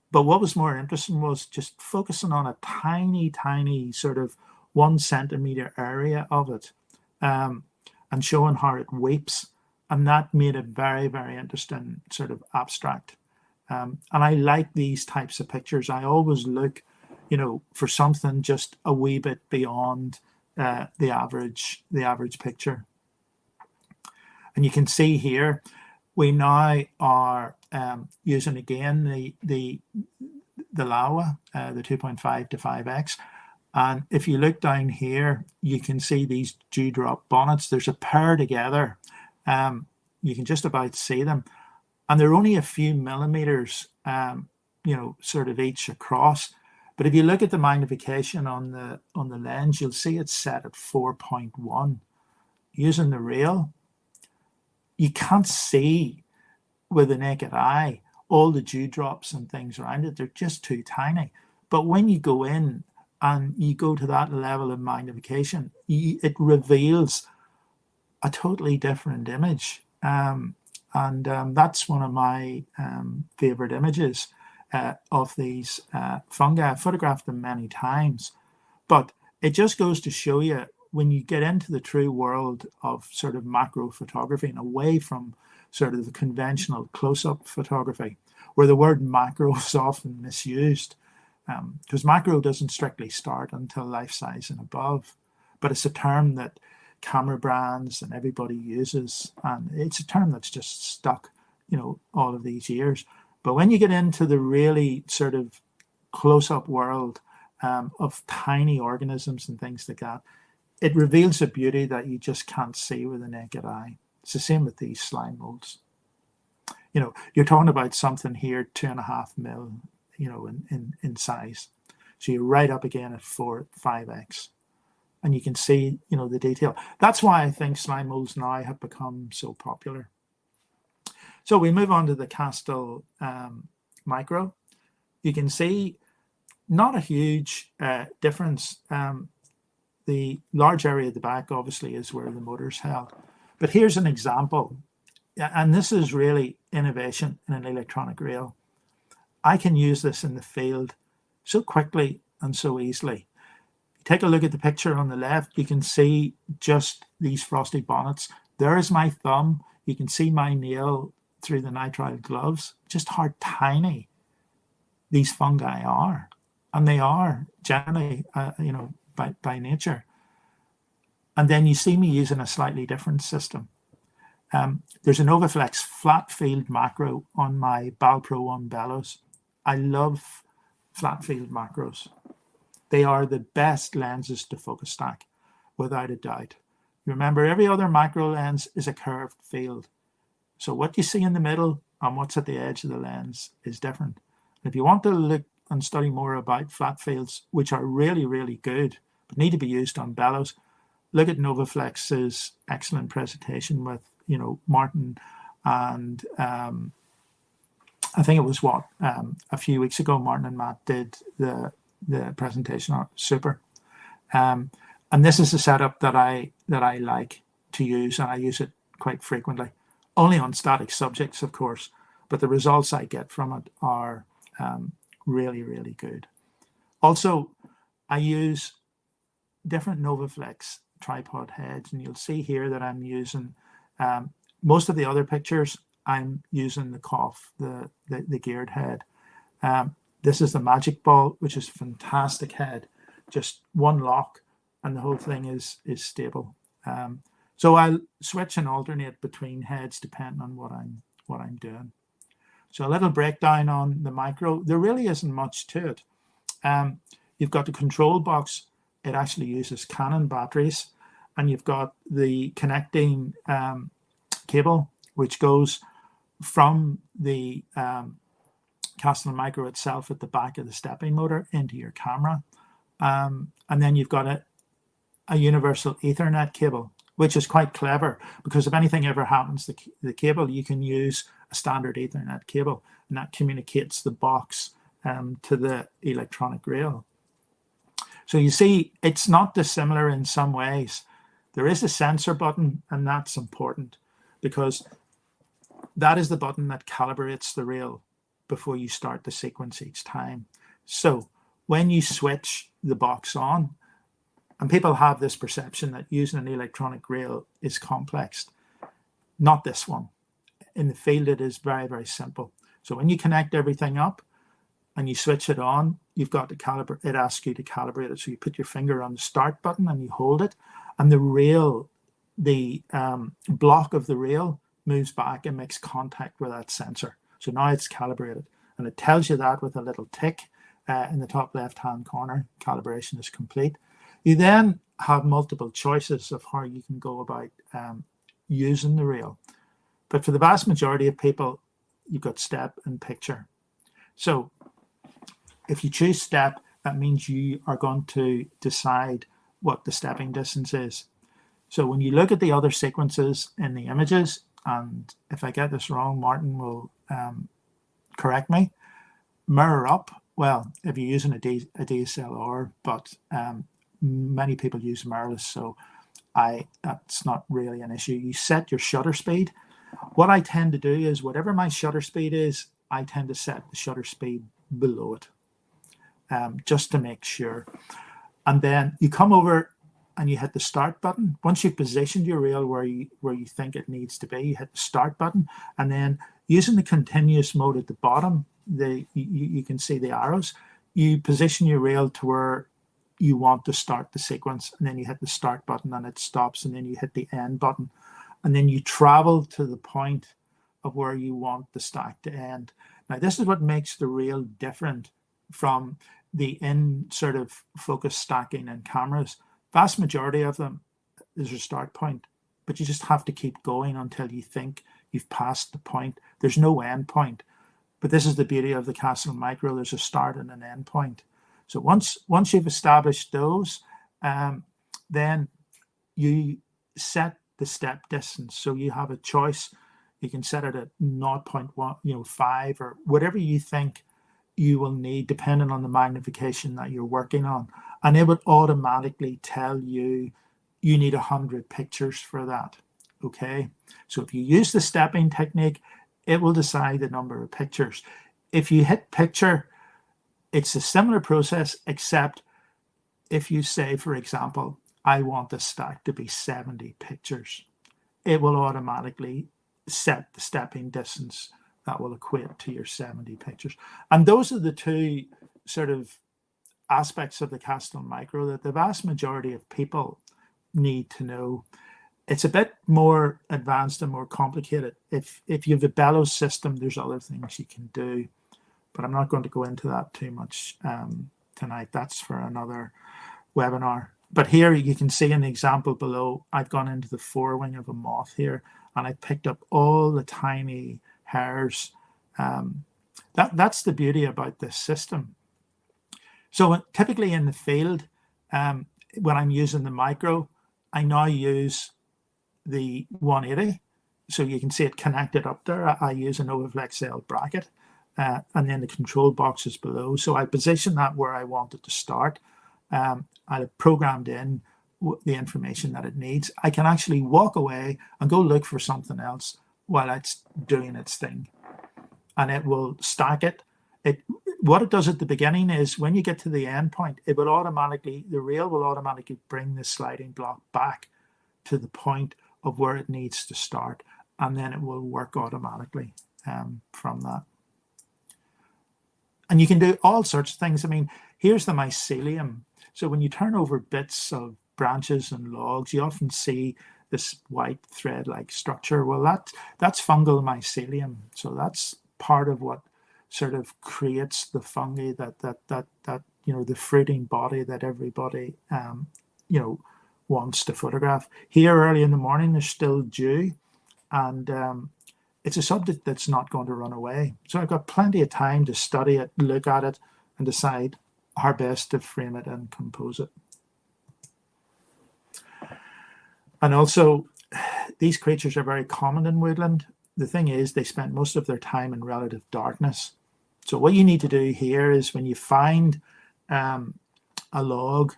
But what was more interesting was just focusing on a tiny, tiny sort of 1 centimeter area of it and showing how it weeps. And that made it very, very interesting, sort of abstract. And I like these types of pictures. I always look, for something just a wee bit beyond the average picture. And you can see here, we now are using again the Laowa, the 2.5 to 5x. And if you look down here, you can see these dewdrop bonnets. There's a pair together. You can just about see them. And they're only a few millimeters, sort of each across. But if you look at the magnification on the lens, you'll see it's set at 4.1. Using the rail, you can't see with the naked eye all the dewdrops and things around it. They're just too tiny. But when you go in and you go to that level of magnification, it reveals a totally different image. That's one of my favorite images of these fungi. I've photographed them many times, but it just goes to show you, when you get into the true world of sort of macro photography and away from sort of the conventional close-up photography, where the word macro is often misused, because macro doesn't strictly start until life size and above, but it's a term that camera brands and everybody uses, and it's a term that's just stuck, all of these years. But when you get into the really sort of close-up world of tiny organisms and things like that, it reveals a beauty that you just can't see with the naked eye. It's the same with these slime molds. You're talking about something here 2.5 mil, in size. So you're right up again at 5x. And you can see, the detail. That's why I think slime molds now have become so popular. So we move on to the Castel-Micro. You can see not a huge difference. The large area at the back, obviously, is where the motor's held. But here's an example. And this is really innovation in an electronic rail. I can use this in the field so quickly and so easily. Take a look at the picture on the left. You can see just these frosty bonnets. There is my thumb. You can see my nail through the nitrile gloves. Just how tiny these fungi are. And they are generally, by nature. And then you see me using a slightly different system. There's a NOVOFLEX flat field macro on my Balpro 1 bellows. I love flat field macros. They are the best lenses to focus stack, without a doubt. Remember, every other macro lens is a curved field. So what you see in the middle and what's at the edge of the lens is different. And if you want to look and study more about flat fields, which are really, really good, but need to be used on bellows, look at NOVOFLEX's excellent presentation with, Martin, and I think it was a few weeks ago, Martin and Matt did the presentation on super. And this is a setup that I like to use, and I use it quite frequently, only on static subjects, of course, but the results I get from it are really, really good. Also, I use different NOVOFLEX tripod heads, and you'll see here that I'm using Most of the other pictures, I'm using the COF, the geared head. This is the Magic Ball, which is a fantastic head. Just one lock, and the whole thing is stable. So I'll switch and alternate between heads depending on what I'm doing. So a little breakdown on the Micro. There really isn't much to it. You've got the control box. It actually uses Canon batteries, and you've got the connecting cable, which goes from the CASTEL-Micro itself at the back of the stepping motor into your camera. And then you've got a universal Ethernet cable, which is quite clever, because if anything ever happens to the cable, you can use a standard Ethernet cable, and that communicates the box to the electronic rail. So you see, it's not dissimilar in some ways. There is a sensor button, and that's important, because that is the button that calibrates the rail before you start the sequence each time. So when you switch the box on, and people have this perception that using an electronic rail is complex. Not this one. In the field, it is very, very simple. So when you connect everything up and you switch it on, you've got to calibrate. It asks you to calibrate it. So you put your finger on the start button and you hold it, and the rail, the block of the rail moves back and makes contact with that sensor. So now it's calibrated, and it tells you that with a little tick in the top left-hand corner. Calibration is complete. You then have multiple choices of how you can go about using the rail. But for the vast majority of people, you've got step and picture. So if you choose step, that means you are going to decide what the stepping distance is. So when you look at the other sequences in the images, and if I get this wrong, Martin will correct me, mirror up. Well, if you're using a DSLR, but many people use mirrorless, so that's not really an issue. You set your shutter speed. What I tend to do is whatever my shutter speed is, I tend to set the shutter speed below it, just to make sure. And then you come over and you hit the start button. Once you've positioned your rail where you think it needs to be, you hit the start button, and then using the continuous mode at the bottom, you can see the arrows. You position your rail to where you want to start the sequence, and then you hit the start button and it stops, and then you hit the end button, and then you travel to the point of where you want the stack to end. Now, this is what makes the rail different from the sort of focus stacking in cameras. Vast majority of them, there's a start point, but you just have to keep going until you think you've passed the point. There's no end point. But this is the beauty of the CASTEL-Micro. There's a start and an end point. So once you've established those, then you set the step distance. So you have a choice. You can set it at 0.1, 5, or whatever you think you will need, depending on the magnification that you're working on. And it would automatically tell you you need 100 pictures for that. Okay. So if you use the stepping technique, it will decide the number of pictures. If you hit picture, it's a similar process, except if you say, for example, I want the stack to be 70 pictures, it will automatically set the stepping distance that will equate to your 70 pictures. And those are the two sort of aspects of the CASTEL-Micro that the vast majority of people need to know. It's a bit more advanced and more complicated. If you have a bellows system, there's other things you can do, but I'm not going to go into that too much tonight. That's for another webinar. But here you can see in the example below, I've gone into the forewing of a moth here, and I picked up all the tiny hairs. That's the beauty about this system. So typically in the field, when I'm using the Micro, I now use the 180. So you can see it connected up there. I use a NOVOFLEX L bracket, and then the control box is below. So I position that where I want it to start. I programmed in the information that it needs. I can actually walk away and go look for something else while it's doing its thing, and it will stack it. What it does at the beginning is when you get to the end point, the rail will automatically bring the sliding block back to the point of where it needs to start, and then it will work automatically from that. And you can do all sorts of things. I mean, here's the mycelium. So when you turn over bits of branches and logs, you often see this white thread-like structure. Well, that's fungal mycelium. So that's part of what sort of creates the fungi that the fruiting body that everybody wants to photograph. Here early in the morning, there's still dew, and it's a subject that's not going to run away. So I've got plenty of time to study it, look at it, and decide how best to frame it and compose it. And also, these creatures are very common in woodland. The thing is, they spend most of their time in relative darkness. So what you need to do here is when you find a log,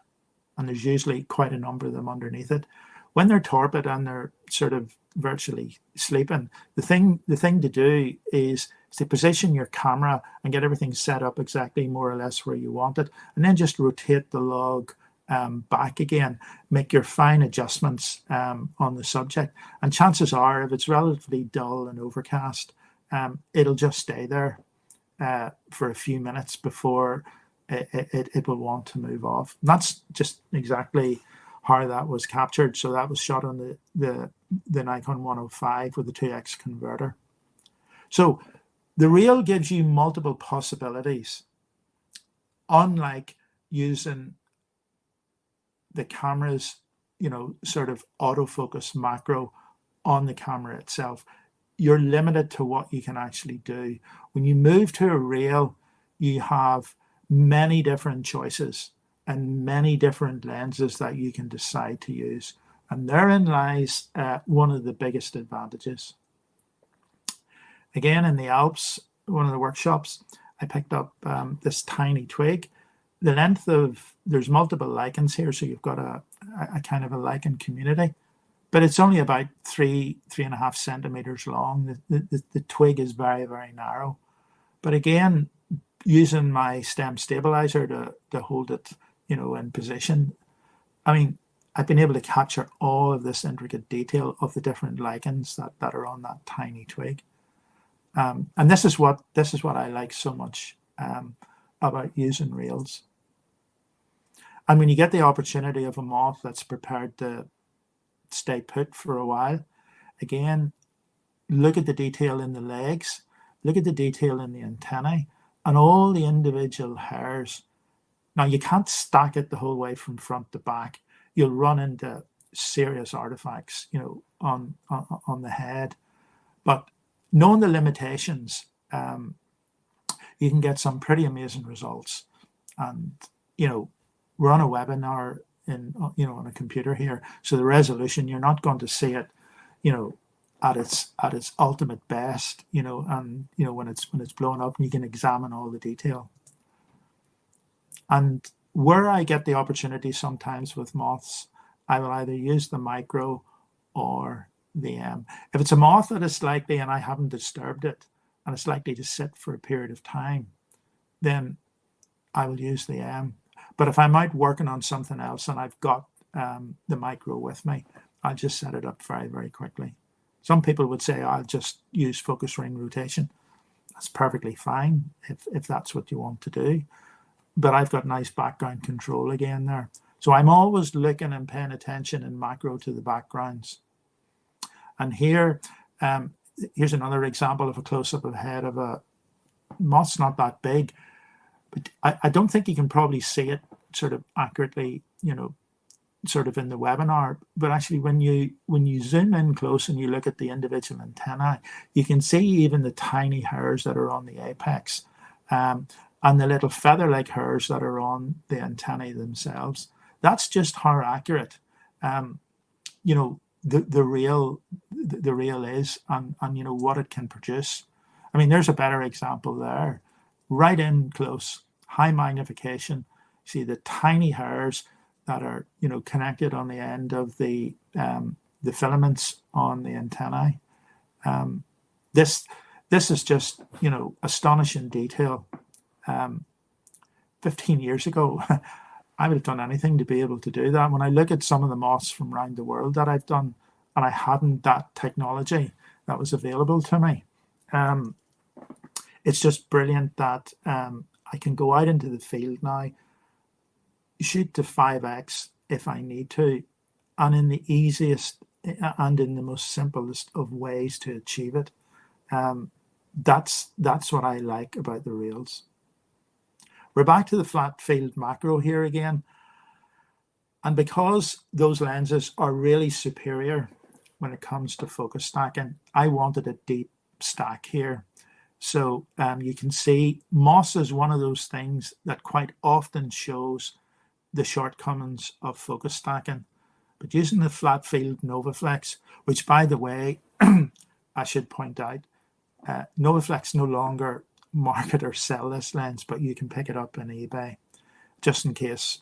and there's usually quite a number of them underneath it, when they're torpid and they're sort of virtually sleeping, the thing to do is to position your camera and get everything set up exactly more or less where you want it, and then just rotate the log back again, make your fine adjustments on the subject, and chances are, if it's relatively dull and overcast, it'll just stay there for a few minutes before it will want to move off. And that's just exactly how that was captured. So that was shot on the Nikon 105 with the 2x converter. So the reel gives you multiple possibilities, unlike using the camera's, sort of autofocus macro on the camera itself. You're limited to what you can actually do. When you move to a reel, you have many different choices and many different lenses that you can decide to use. And therein lies one of the biggest advantages. Again, in the Alps, one of the workshops, I picked up this tiny twig. The length of, there's multiple lichens here, so you've got a kind of a lichen community, but it's only about 3.5 centimeters long. The twig is very, very narrow. But again, using my stem stabilizer to hold it, in position, I mean, I've been able to capture all of this intricate detail of the different lichens that are on that tiny twig. And this is what I like so much about using reels. And when you get the opportunity of a moth that's prepared to stay put for a while, again, look at the detail in the legs, look at the detail in the antennae, and all the individual hairs. Now, you can't stack it the whole way from front to back. You'll run into serious artifacts, on the head. But knowing the limitations, you can get some pretty amazing results. And, we're on a webinar on a computer here. So the resolution, you're not going to see it, at its ultimate best, and when it's blown up, and you can examine all the detail. And where I get the opportunity sometimes with moths, I will either use the micro or the M. If it's a moth that is likely, and I haven't disturbed it, and it's likely to sit for a period of time, then I will use the M. But if I'm out working on something else and I've got the micro with me, I'll just set it up very, very quickly. Some people would say, I'll just use focus ring rotation. That's perfectly fine if that's what you want to do. But I've got nice background control again there. So I'm always looking and paying attention in macro to the backgrounds. And here, here's another example of a close-up of the head of a moth's not that big, but I don't think you can probably see it sort of accurately, sort of in the webinar. But actually, when you zoom in close and you look at the individual antennae, you can see even the tiny hairs that are on the apex, and the little feather-like hairs that are on the antennae themselves. That's just how accurate, the reel is, and what it can produce. I mean, there's a better example there. Right in close, high magnification. See the tiny hairs that are connected on the end of the filaments on the antennae. This is just astonishing detail. 15 years ago, I would have done anything to be able to do that. When I look at some of the moths from around the world that I've done, and I hadn't that technology that was available to me. It's just brilliant that I can go out into the field now, shoot to 5x if I need to, and in the easiest and in the most simplest of ways to achieve it. That's what I like about the reels. We're back to the flat field macro here again. And because those lenses are really superior when it comes to focus stacking, I wanted a deep stack here. So you can see moss is one of those things that quite often shows the shortcomings of focus stacking. But using the flat field NOVOFLEX, which by the way, I should point out, NOVOFLEX no longer market or sell this lens, but you can pick it up on eBay just in case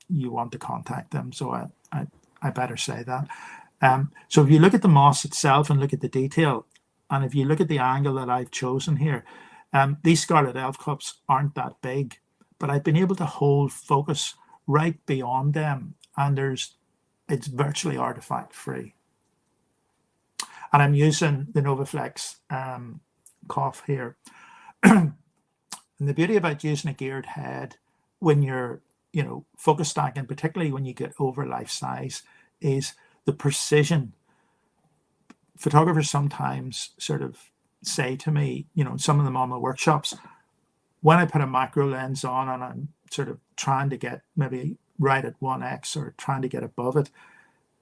you want to contact them. So I better say that. So if you look at the moss itself and look at the detail, and if you look at the angle that I've chosen here, these Scarlet Elf cups aren't that big, but I've been able to hold focus right beyond them, and it's virtually artifact free. And I'm using the NOVOFLEX COF here. And the beauty about using a geared head when you're, focus stacking, particularly when you get over life size, is the precision. Photographers sometimes sort of say to me, some of them on my workshops, when I put a macro lens on and I'm sort of trying to get maybe right at 1x or trying to get above it,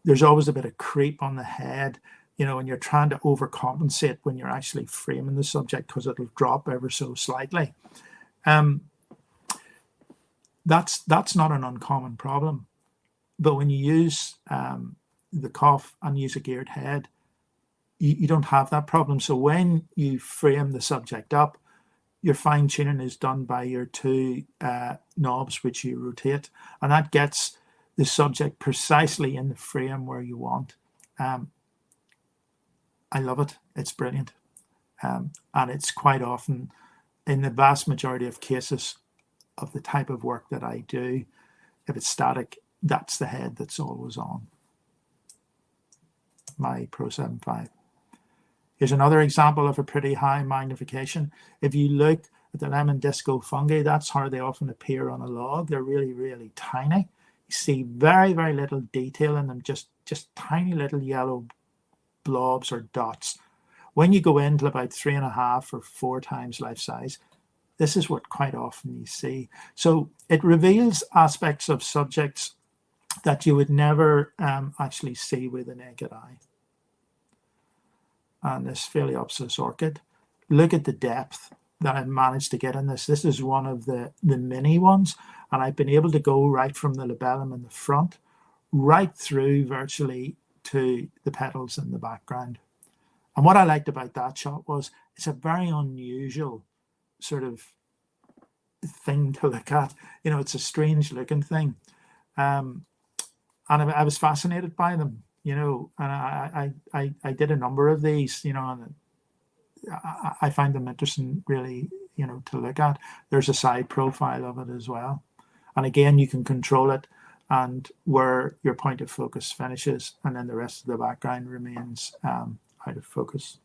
there's always a bit of creep on the head, and you're trying to overcompensate when you're actually framing the subject because it'll drop ever so slightly. That's not an uncommon problem. But when you use the COF and use a geared head, you don't have that problem. So when you frame the subject up, your fine tuning is done by your two knobs, which you rotate, and that gets the subject precisely in the frame where you want. I love it. It's brilliant. And it's quite often, in the vast majority of cases of the type of work that I do, if it's static, that's the head that's always on. My Pro 7.5. Here's another example of a pretty high magnification. If you look at the lemon disco fungi, that's how they often appear on a log. They're really, really tiny. You see very, very little detail in them, just tiny little yellow blobs or dots. When you go into about 3.5 or 4 times life size, this is what quite often you see. So it reveals aspects of subjects that you would never actually see with the naked eye. And this Phaleopsis orchid, look at the depth that I've managed to get in this. This is one of the mini ones, and I've been able to go right from the labellum in the front right through virtually to the petals in the background. And what I liked about that shot was it's a very unusual sort of thing to look at. It's a strange looking thing. And I was fascinated by them, and I did a number of these, and I find them interesting really, to look at. There's a side profile of it as well. And again, you can control it and where your point of focus finishes, and then the rest of the background remains out of focus.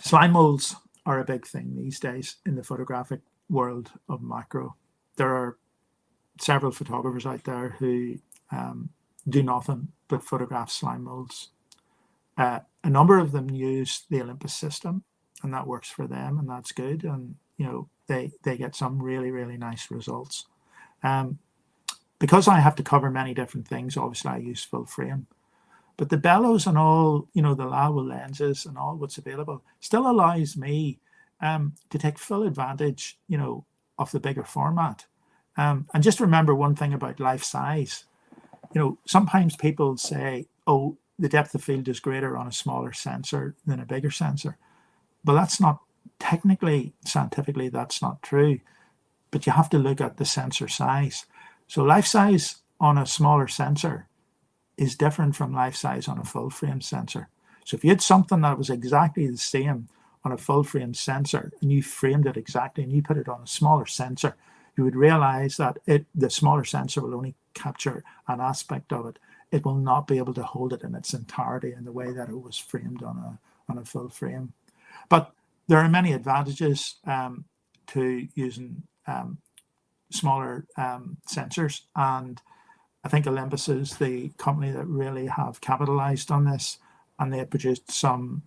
Slime molds are a big thing these days in the photographic world of macro. There are several photographers out there who do nothing but photograph slime molds. A number of them use the Olympus system, and that works for them, and that's good. And they get some really, really nice results. Because I have to cover many different things, obviously I use full frame. But the bellows and all, the Laowa lenses and all what's available still allows me to take full advantage, of the bigger format. And just remember one thing about life size. Sometimes people say, oh, the depth of field is greater on a smaller sensor than a bigger sensor. But that's not, technically, scientifically, that's not true. But you have to look at the sensor size. So life size on a smaller sensor is different from life size on a full frame sensor. So if you had something that was exactly the same on a full frame sensor and you framed it exactly and you put it on a smaller sensor, you would realize that the smaller sensor will only capture an aspect of it. It will not be able to hold it in its entirety in the way that it was framed on a full frame. But there are many advantages to using smaller sensors, and I think Olympus is the company that really have capitalized on this, and they have produced some,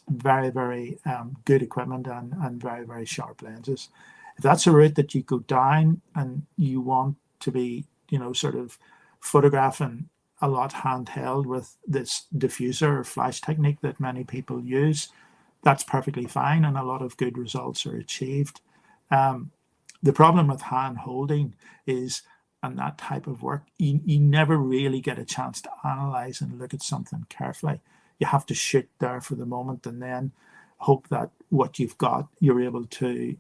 very, very good equipment and very, very sharp lenses. If that's a route that you go down and you want to be, sort of photographing a lot handheld with this diffuser or flash technique that many people use, that's perfectly fine, and a lot of good results are achieved. The problem with hand holding is, and that type of work, you never really get a chance to analyze and look at something carefully. You have to shoot there for the moment and then hope that what you've got, you're able to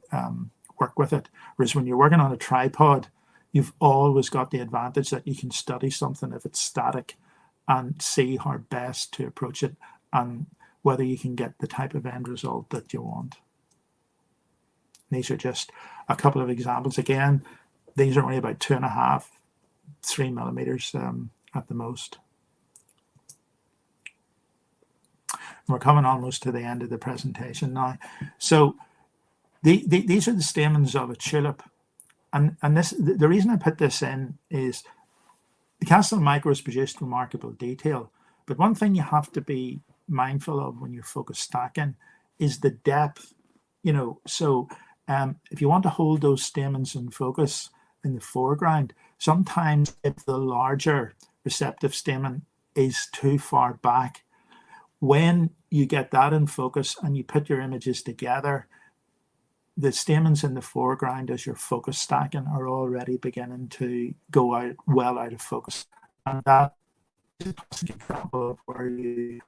work with it. Whereas when you're working on a tripod, you've always got the advantage that you can study something if it's static and see how best to approach it and whether you can get the type of end result that you want. These are just a couple of examples. Again, these are only about 2.5, 3 millimeters at the most. We're coming almost to the end of the presentation now. So these are the stamens of a tulip. And the reason I put this in is the CASTEL-Micro has produced remarkable detail. But one thing you have to be mindful of when you're focus stacking is the depth. So if you want to hold those stamens in focus in the foreground, sometimes if the larger receptive stamen is too far back, when you get that in focus and you put your images together, the stamens in the foreground as you're focus stacking are already beginning to go out well out of focus. And that is an example of where you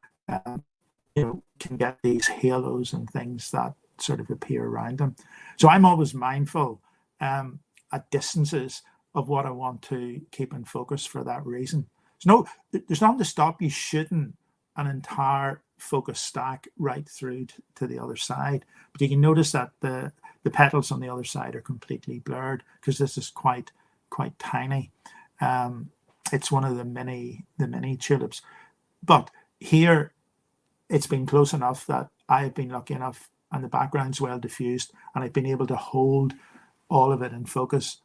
can get these halos and things that sort of appear around them. So I'm always mindful at distances of what I want to keep in focus for that reason. There's nothing to stop you shooting an entire focus stack right through to the other side, but you can notice that the petals on the other side are completely blurred because this is quite tiny. It's one of the mini tulips, but here it's been close enough that I have been lucky enough, and the background's well diffused, and I've been able to hold all of it in focus.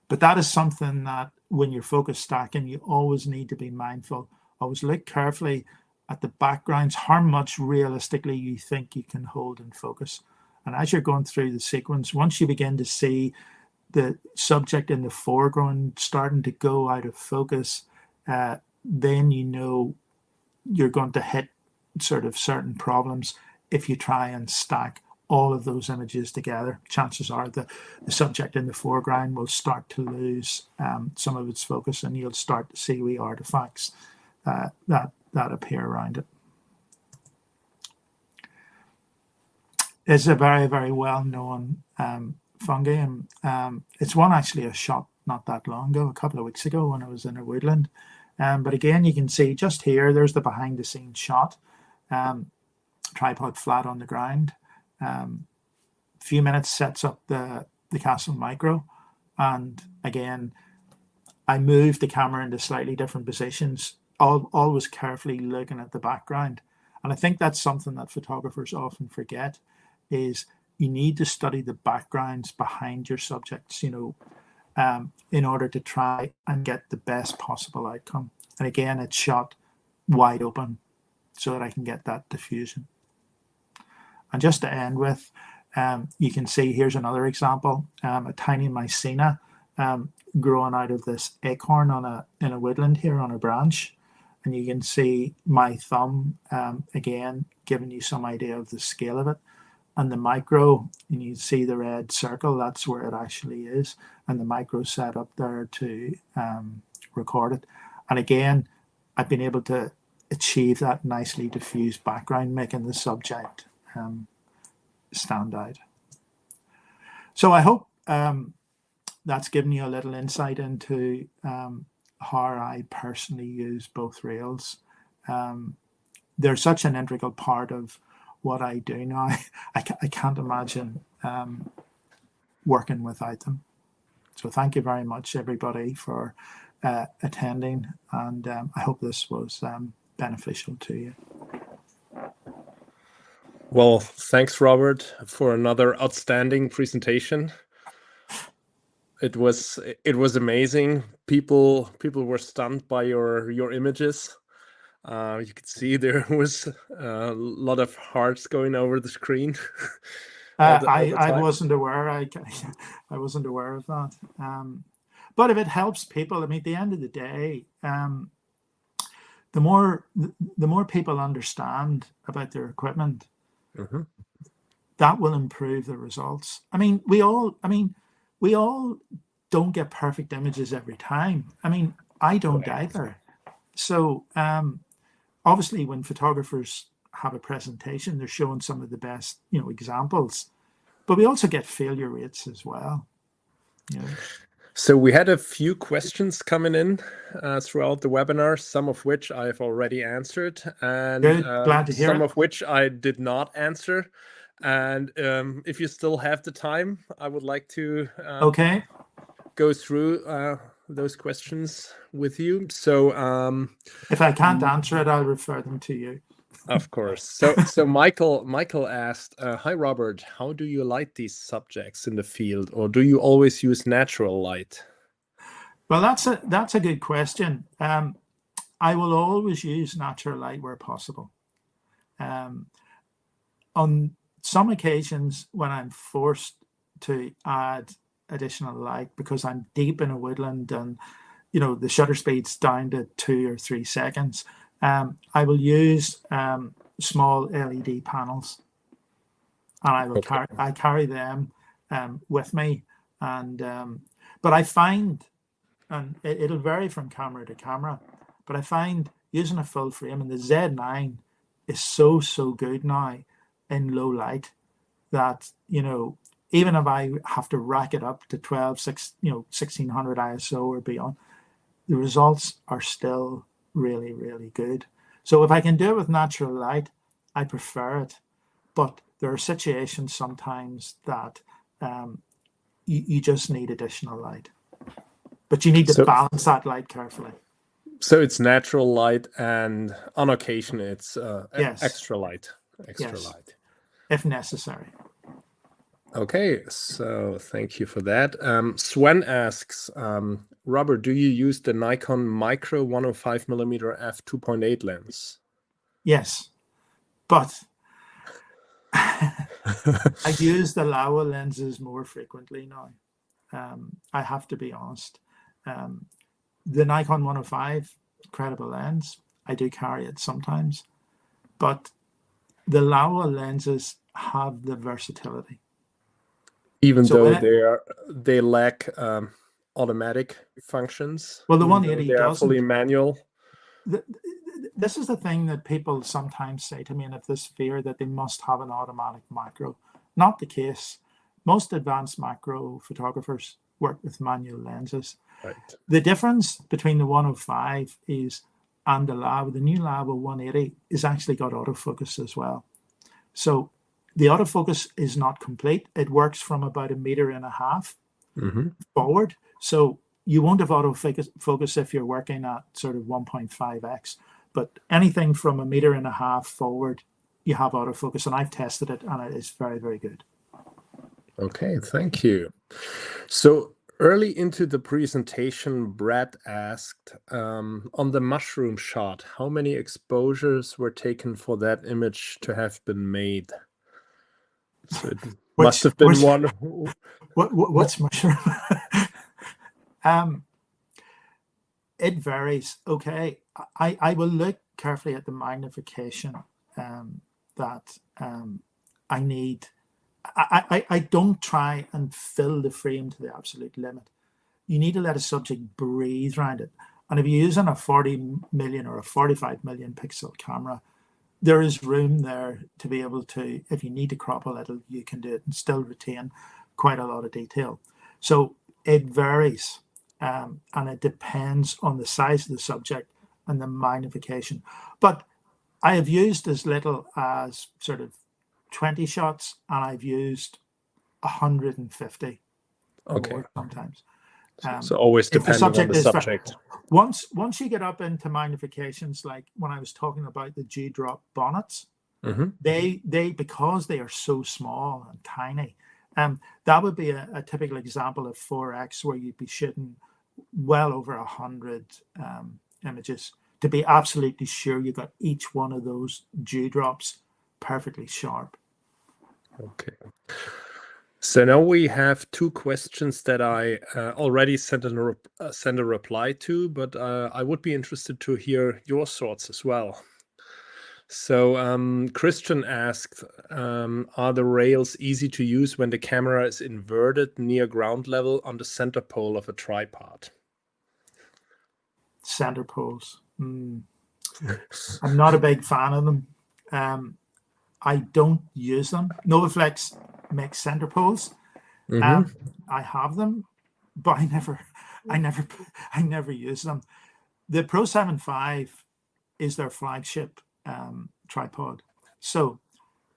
But that is something that when you're focus stacking, you always need to be mindful. Always look carefully at the backgrounds, how much realistically you think you can hold in focus. And as you're going through the sequence, once you begin to see the subject in the foreground starting to go out of focus, then you're going to hit sort of certain problems if you try and stack all of those images together. Chances are the subject in the foreground will start to lose some of its focus, and you'll start to see wee artifacts that appear around it. It's a very, very well-known fungi, and it's one actually I shot not that long ago, a couple of weeks ago when I was in a woodland. But again, you can see just here, there's the behind-the-scenes shot. Tripod flat on the ground. Few minutes sets up the CASTEL-Micro, and again, I moved the camera into slightly different positions, always carefully looking at the background. And I think that's something that photographers often forget, is you need to study the backgrounds behind your subjects, in order to try and get the best possible outcome. And again, it's shot wide open so that I can get that diffusion. And just to end with, you can see here's another example, a tiny mycena growing out of this acorn in a woodland here on a branch. And you can see my thumb, again, giving you some idea of the scale of it. And the micro, and you see the red circle, that's where it actually is. And the micro set up there to record it. And again, I've been able to achieve that nicely diffused background, making the subject stand out. So I hope that's given you a little insight into how I personally use both rails. They're such an integral part of what I do now. I can't imagine working without them. So thank you very much, everybody, for attending, and I hope this was beneficial to you. Well, thanks, Robert, for another outstanding presentation. It was amazing. People were stunned by your images. You could see there was a lot of hearts going over the screen. I wasn't aware. I wasn't aware of that. But if it helps people, I mean, at the end of the day, the more people understand about their equipment, that will improve the results. I mean, we all don't get perfect images every time. I mean, I don't either. So obviously, when photographers have a presentation, they're showing some of the best, examples, but we also get failure rates as well. So we had a few questions coming in throughout the webinar, some of which I've already answered, and glad to hear some it. of which I did not answer. And if you still have the time, I would like to go through those questions with you. So if I can't answer it, I'll refer them to you. Of course. So Michael asked, "Hi Robert, how do you light these subjects in the field, or do you always use natural light?" Well, that's a good question. I will always use natural light where possible. On some occasions, when I'm forced to add additional light because I'm deep in a woodland and the shutter speed's down to 2 or 3 seconds, I will use small LED panels, and I will carry them with me. And but I find, and it'll vary from camera to camera, but I find using a full frame, and the Z9 is so good now in low light that even if I have to rack it up to 1600 ISO or beyond, the results are still really, really good. So if I can do it with natural light, I prefer it. But there are situations sometimes that you just need additional light. But you need to balance that light carefully. So it's natural light, and on occasion it's extra light. Light. If necessary. Okay, so thank you for that. Sven asks, Robert, do you use the Nikon Micro 105mm f2.8 lens? Yes, but I use the Laowa lenses more frequently now. I have to be honest. The Nikon 105, incredible lens. I do carry it sometimes, but the Laowa lenses have the versatility. Even though they lack automatic functions. Well, the 180 they are doesn't. Fully manual. This is the thing that people sometimes say to me, and if this fear that they must have an automatic macro. Not the case. Most advanced macro photographers work with manual lenses. Right. The difference between the 105 and the Laowa, the new Laowa 180, is actually got autofocus as well. So the autofocus is not complete. It works from about 1.5 meters forward. So you won't have autofocus if you're working at sort of 1.5x. But anything from 1.5 meters forward, you have autofocus. And I've tested it, and it is very, very good. Okay, thank you. So early into the presentation, Brad asked, on the mushroom shot, how many exposures were taken for that image to have been made? So it must have been one. What's mushroom? It varies. Okay, I will look carefully at the magnification that I need. I don't try and fill the frame to the absolute limit. You need to let a subject breathe around it. And if you're using a 40 million or a 45 million pixel camera, there is room there to be able to, if you need to crop a little, you can do it and still retain quite a lot of detail. So it varies, and it depends on the size of the subject and the magnification. But I have used as little as sort of 20 shots, and I've used 150 okay. more sometimes. So always if the depending on subject the is subject. Once you get up into magnifications, like when I was talking about the dewdrop bonnets, they because they are so small and tiny, that would be a typical example of 4x, where you'd be shooting well over 100 images to be absolutely sure you got each one of those dewdrops perfectly sharp. Okay. So now we have two questions that I already sent a reply to, but I would be interested to hear your thoughts as well. So Christian asked, are the rails easy to use when the camera is inverted near ground level on the center pole of a tripod? Center poles. I'm not a big fan of them. I don't use them. NOVOFLEX makes center poles. I have them, but I never use them. The Pro 7.5 is their flagship tripod. So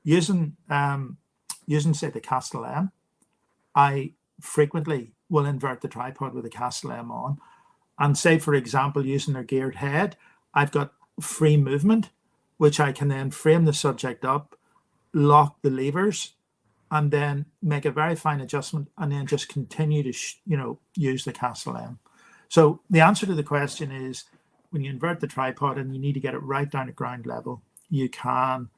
using say the CASTEL-M, I frequently will invert the tripod with the CASTEL-M on, and say, for example, using their geared head, I've got free movement, which I can then frame the subject up, lock the levers, and then make a very fine adjustment, and then just continue to use the CASTEL-M. So the answer to the question is, when you invert the tripod and you need to get it right down at ground level, you can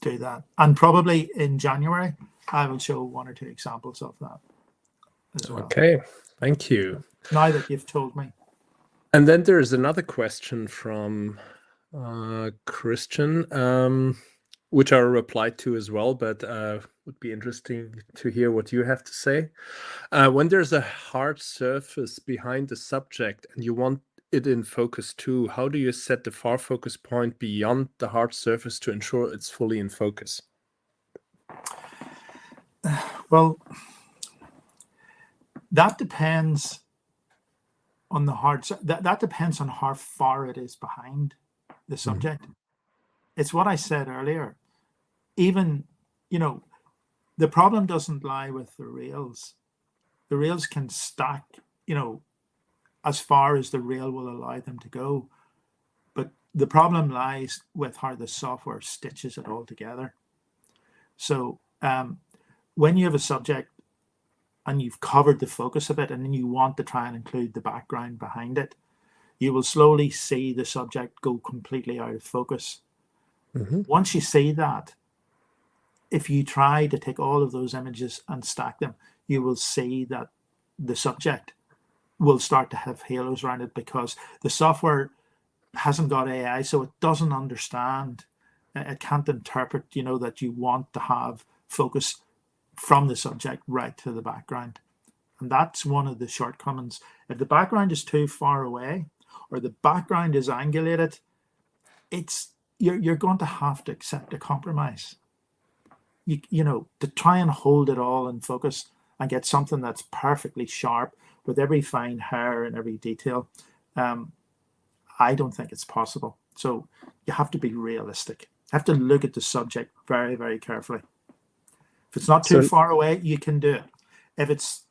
do that. And probably in January, I will show one or two examples of that as well. Okay, thank you. Now that you've told me. And then there is another question from Christian, which I replied to as well, but would be interesting to hear what you have to say. When there's a hard surface behind the subject and you want it in focus too, how do you set the far focus point beyond the hard surface to ensure it's fully in focus? Well, that depends on the hard. That depends on how far it is behind the subject. It's what I said earlier. Even, the problem doesn't lie with the rails. The rails can stack, as far as the rail will allow them to go. But the problem lies with how the software stitches it all together. So when you have a subject and you've covered the focus of it, and then you want to try and include the background behind it, you will slowly see the subject go completely out of focus. Once you see that, if you try to take all of those images and stack them, you will see that the subject will start to have halos around it, because the software hasn't got AI, so it doesn't understand. It can't interpret, that you want to have focus from the subject right to the background. And that's one of the shortcomings. If the background is too far away, or the background is angulated, you're going to have to accept a compromise. To try and hold it all in focus and get something that's perfectly sharp with every fine hair and every detail, I don't think it's possible. So you have to be realistic. You have to look at the subject very, very carefully. If it's not too far away, you can do it. If it's,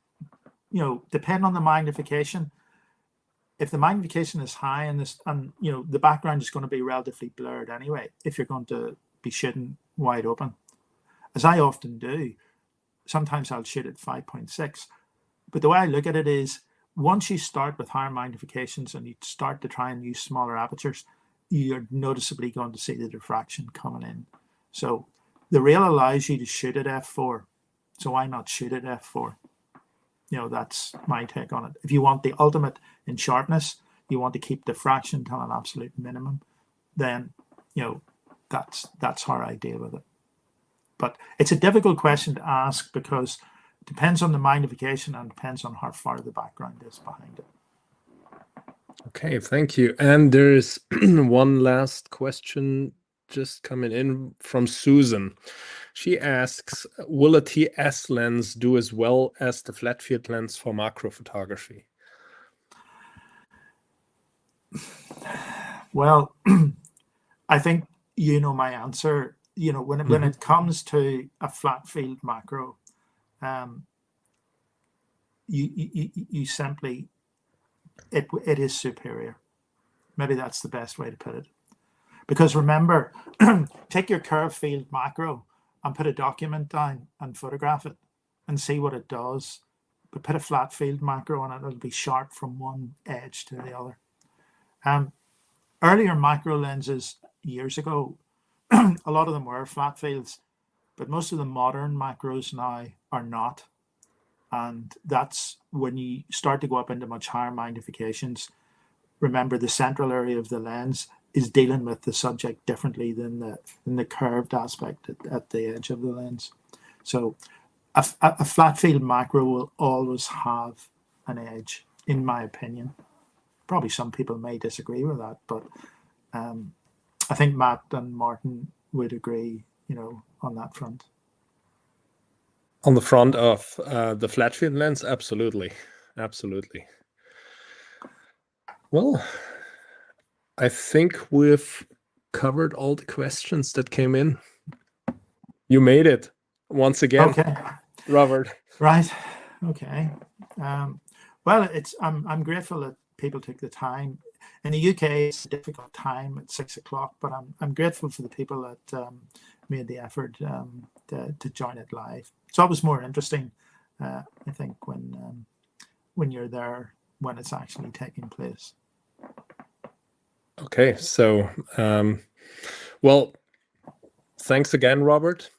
depend on the magnification. If the magnification is high and the background is going to be relatively blurred anyway, if you're going to be shooting wide open, as I often do, sometimes I'll shoot at 5.6. But the way I look at it is, once you start with higher magnifications and you start to try and use smaller apertures, you're noticeably going to see the diffraction coming in. So the rail allows you to shoot at f4. So why not shoot at f4? That's my take on it. If you want the ultimate in sharpness, you want to keep diffraction to an absolute minimum, then, that's how I deal with it. But it's a difficult question to ask, because it depends on the magnification and depends on how far the background is behind it. Okay, thank you. And there's one last question just coming in from Susan. She asks, will a TS lens do as well as the flat field lens for macro photography? Well, I think my answer. When it comes to a flat field macro, you simply, it is superior. Maybe that's the best way to put it. Because remember, take your curve field macro and put a document down and photograph it and see what it does. But put a flat field macro on it, it'll be sharp from one edge to the other. Earlier macro lenses years ago, a lot of them were flat fields, but most of the modern macros now are not. And that's when you start to go up into much higher magnifications. Remember, the central area of the lens is dealing with the subject differently than the curved aspect at the edge of the lens. So a flat field macro will always have an edge, in my opinion. Probably some people may disagree with that, but I think Matt and Martin would agree, on that front. On the front of the flat field lens, absolutely. Absolutely. Well, I think we've covered all the questions that came in. You made it once again, okay, Robert. Right. Okay. Well, I'm grateful that people took the time. In the UK, it's a difficult time at 6 o'clock, but I'm grateful for the people that made the effort to join it live. It's always more interesting, I think, when you're there, when it's actually taking place. Okay, so well, thanks again, Robert.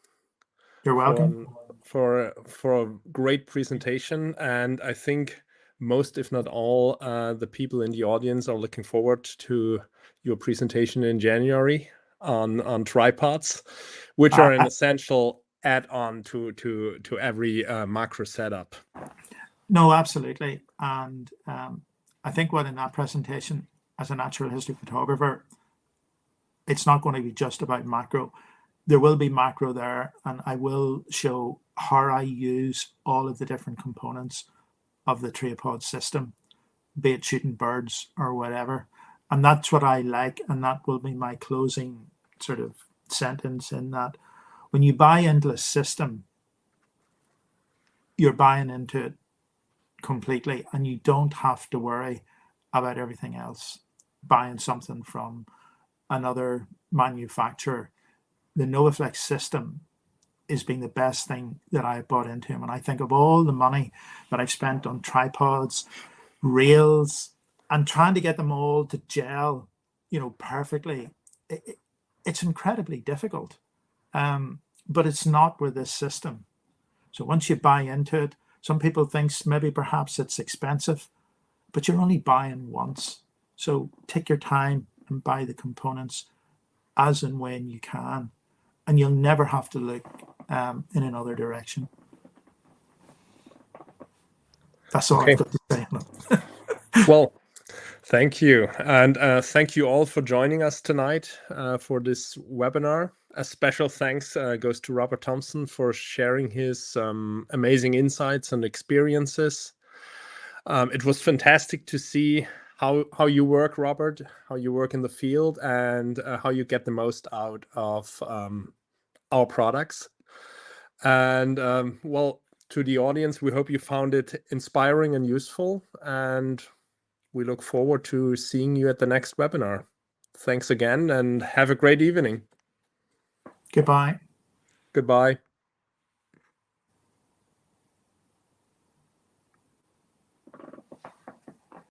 You're welcome. For a great presentation, and I think most, if not all, the people in the audience are looking forward to your presentation in January on tripods, which are an essential add-on to every macro setup. No, absolutely, and I think what in that presentation, as a natural history photographer, it's not going to be just about macro. There will be macro there, and I will show how I use all of the different components of the TRIOPOD system, be it shooting birds or whatever. And that's what I like, and that will be my closing sort of sentence, in that when you buy into a system, you're buying into it completely, and you don't have to worry about everything else. Buying something from another manufacturer, the NOVOFLEX system is being the best thing that I bought into. And I think of all the money that I've spent on tripods, rails, and trying to get them all to gel, perfectly. It's incredibly difficult, but it's not with this system. So once you buy into it, some people think maybe perhaps it's expensive, but you're only buying once. So take your time and buy the components as and when you can, and you'll never have to look in another direction. That's all I've got to say. Well, thank you. And thank you all for joining us tonight for this webinar. A special thanks goes to Robert Thompson for sharing his amazing insights and experiences. It was fantastic to see how you work, Robert, how you work in the field, and how you get the most out of our products. And well, to the audience, we hope you found it inspiring and useful, and we look forward to seeing you at the next webinar. Thanks again, and have a great evening. Goodbye. Goodbye.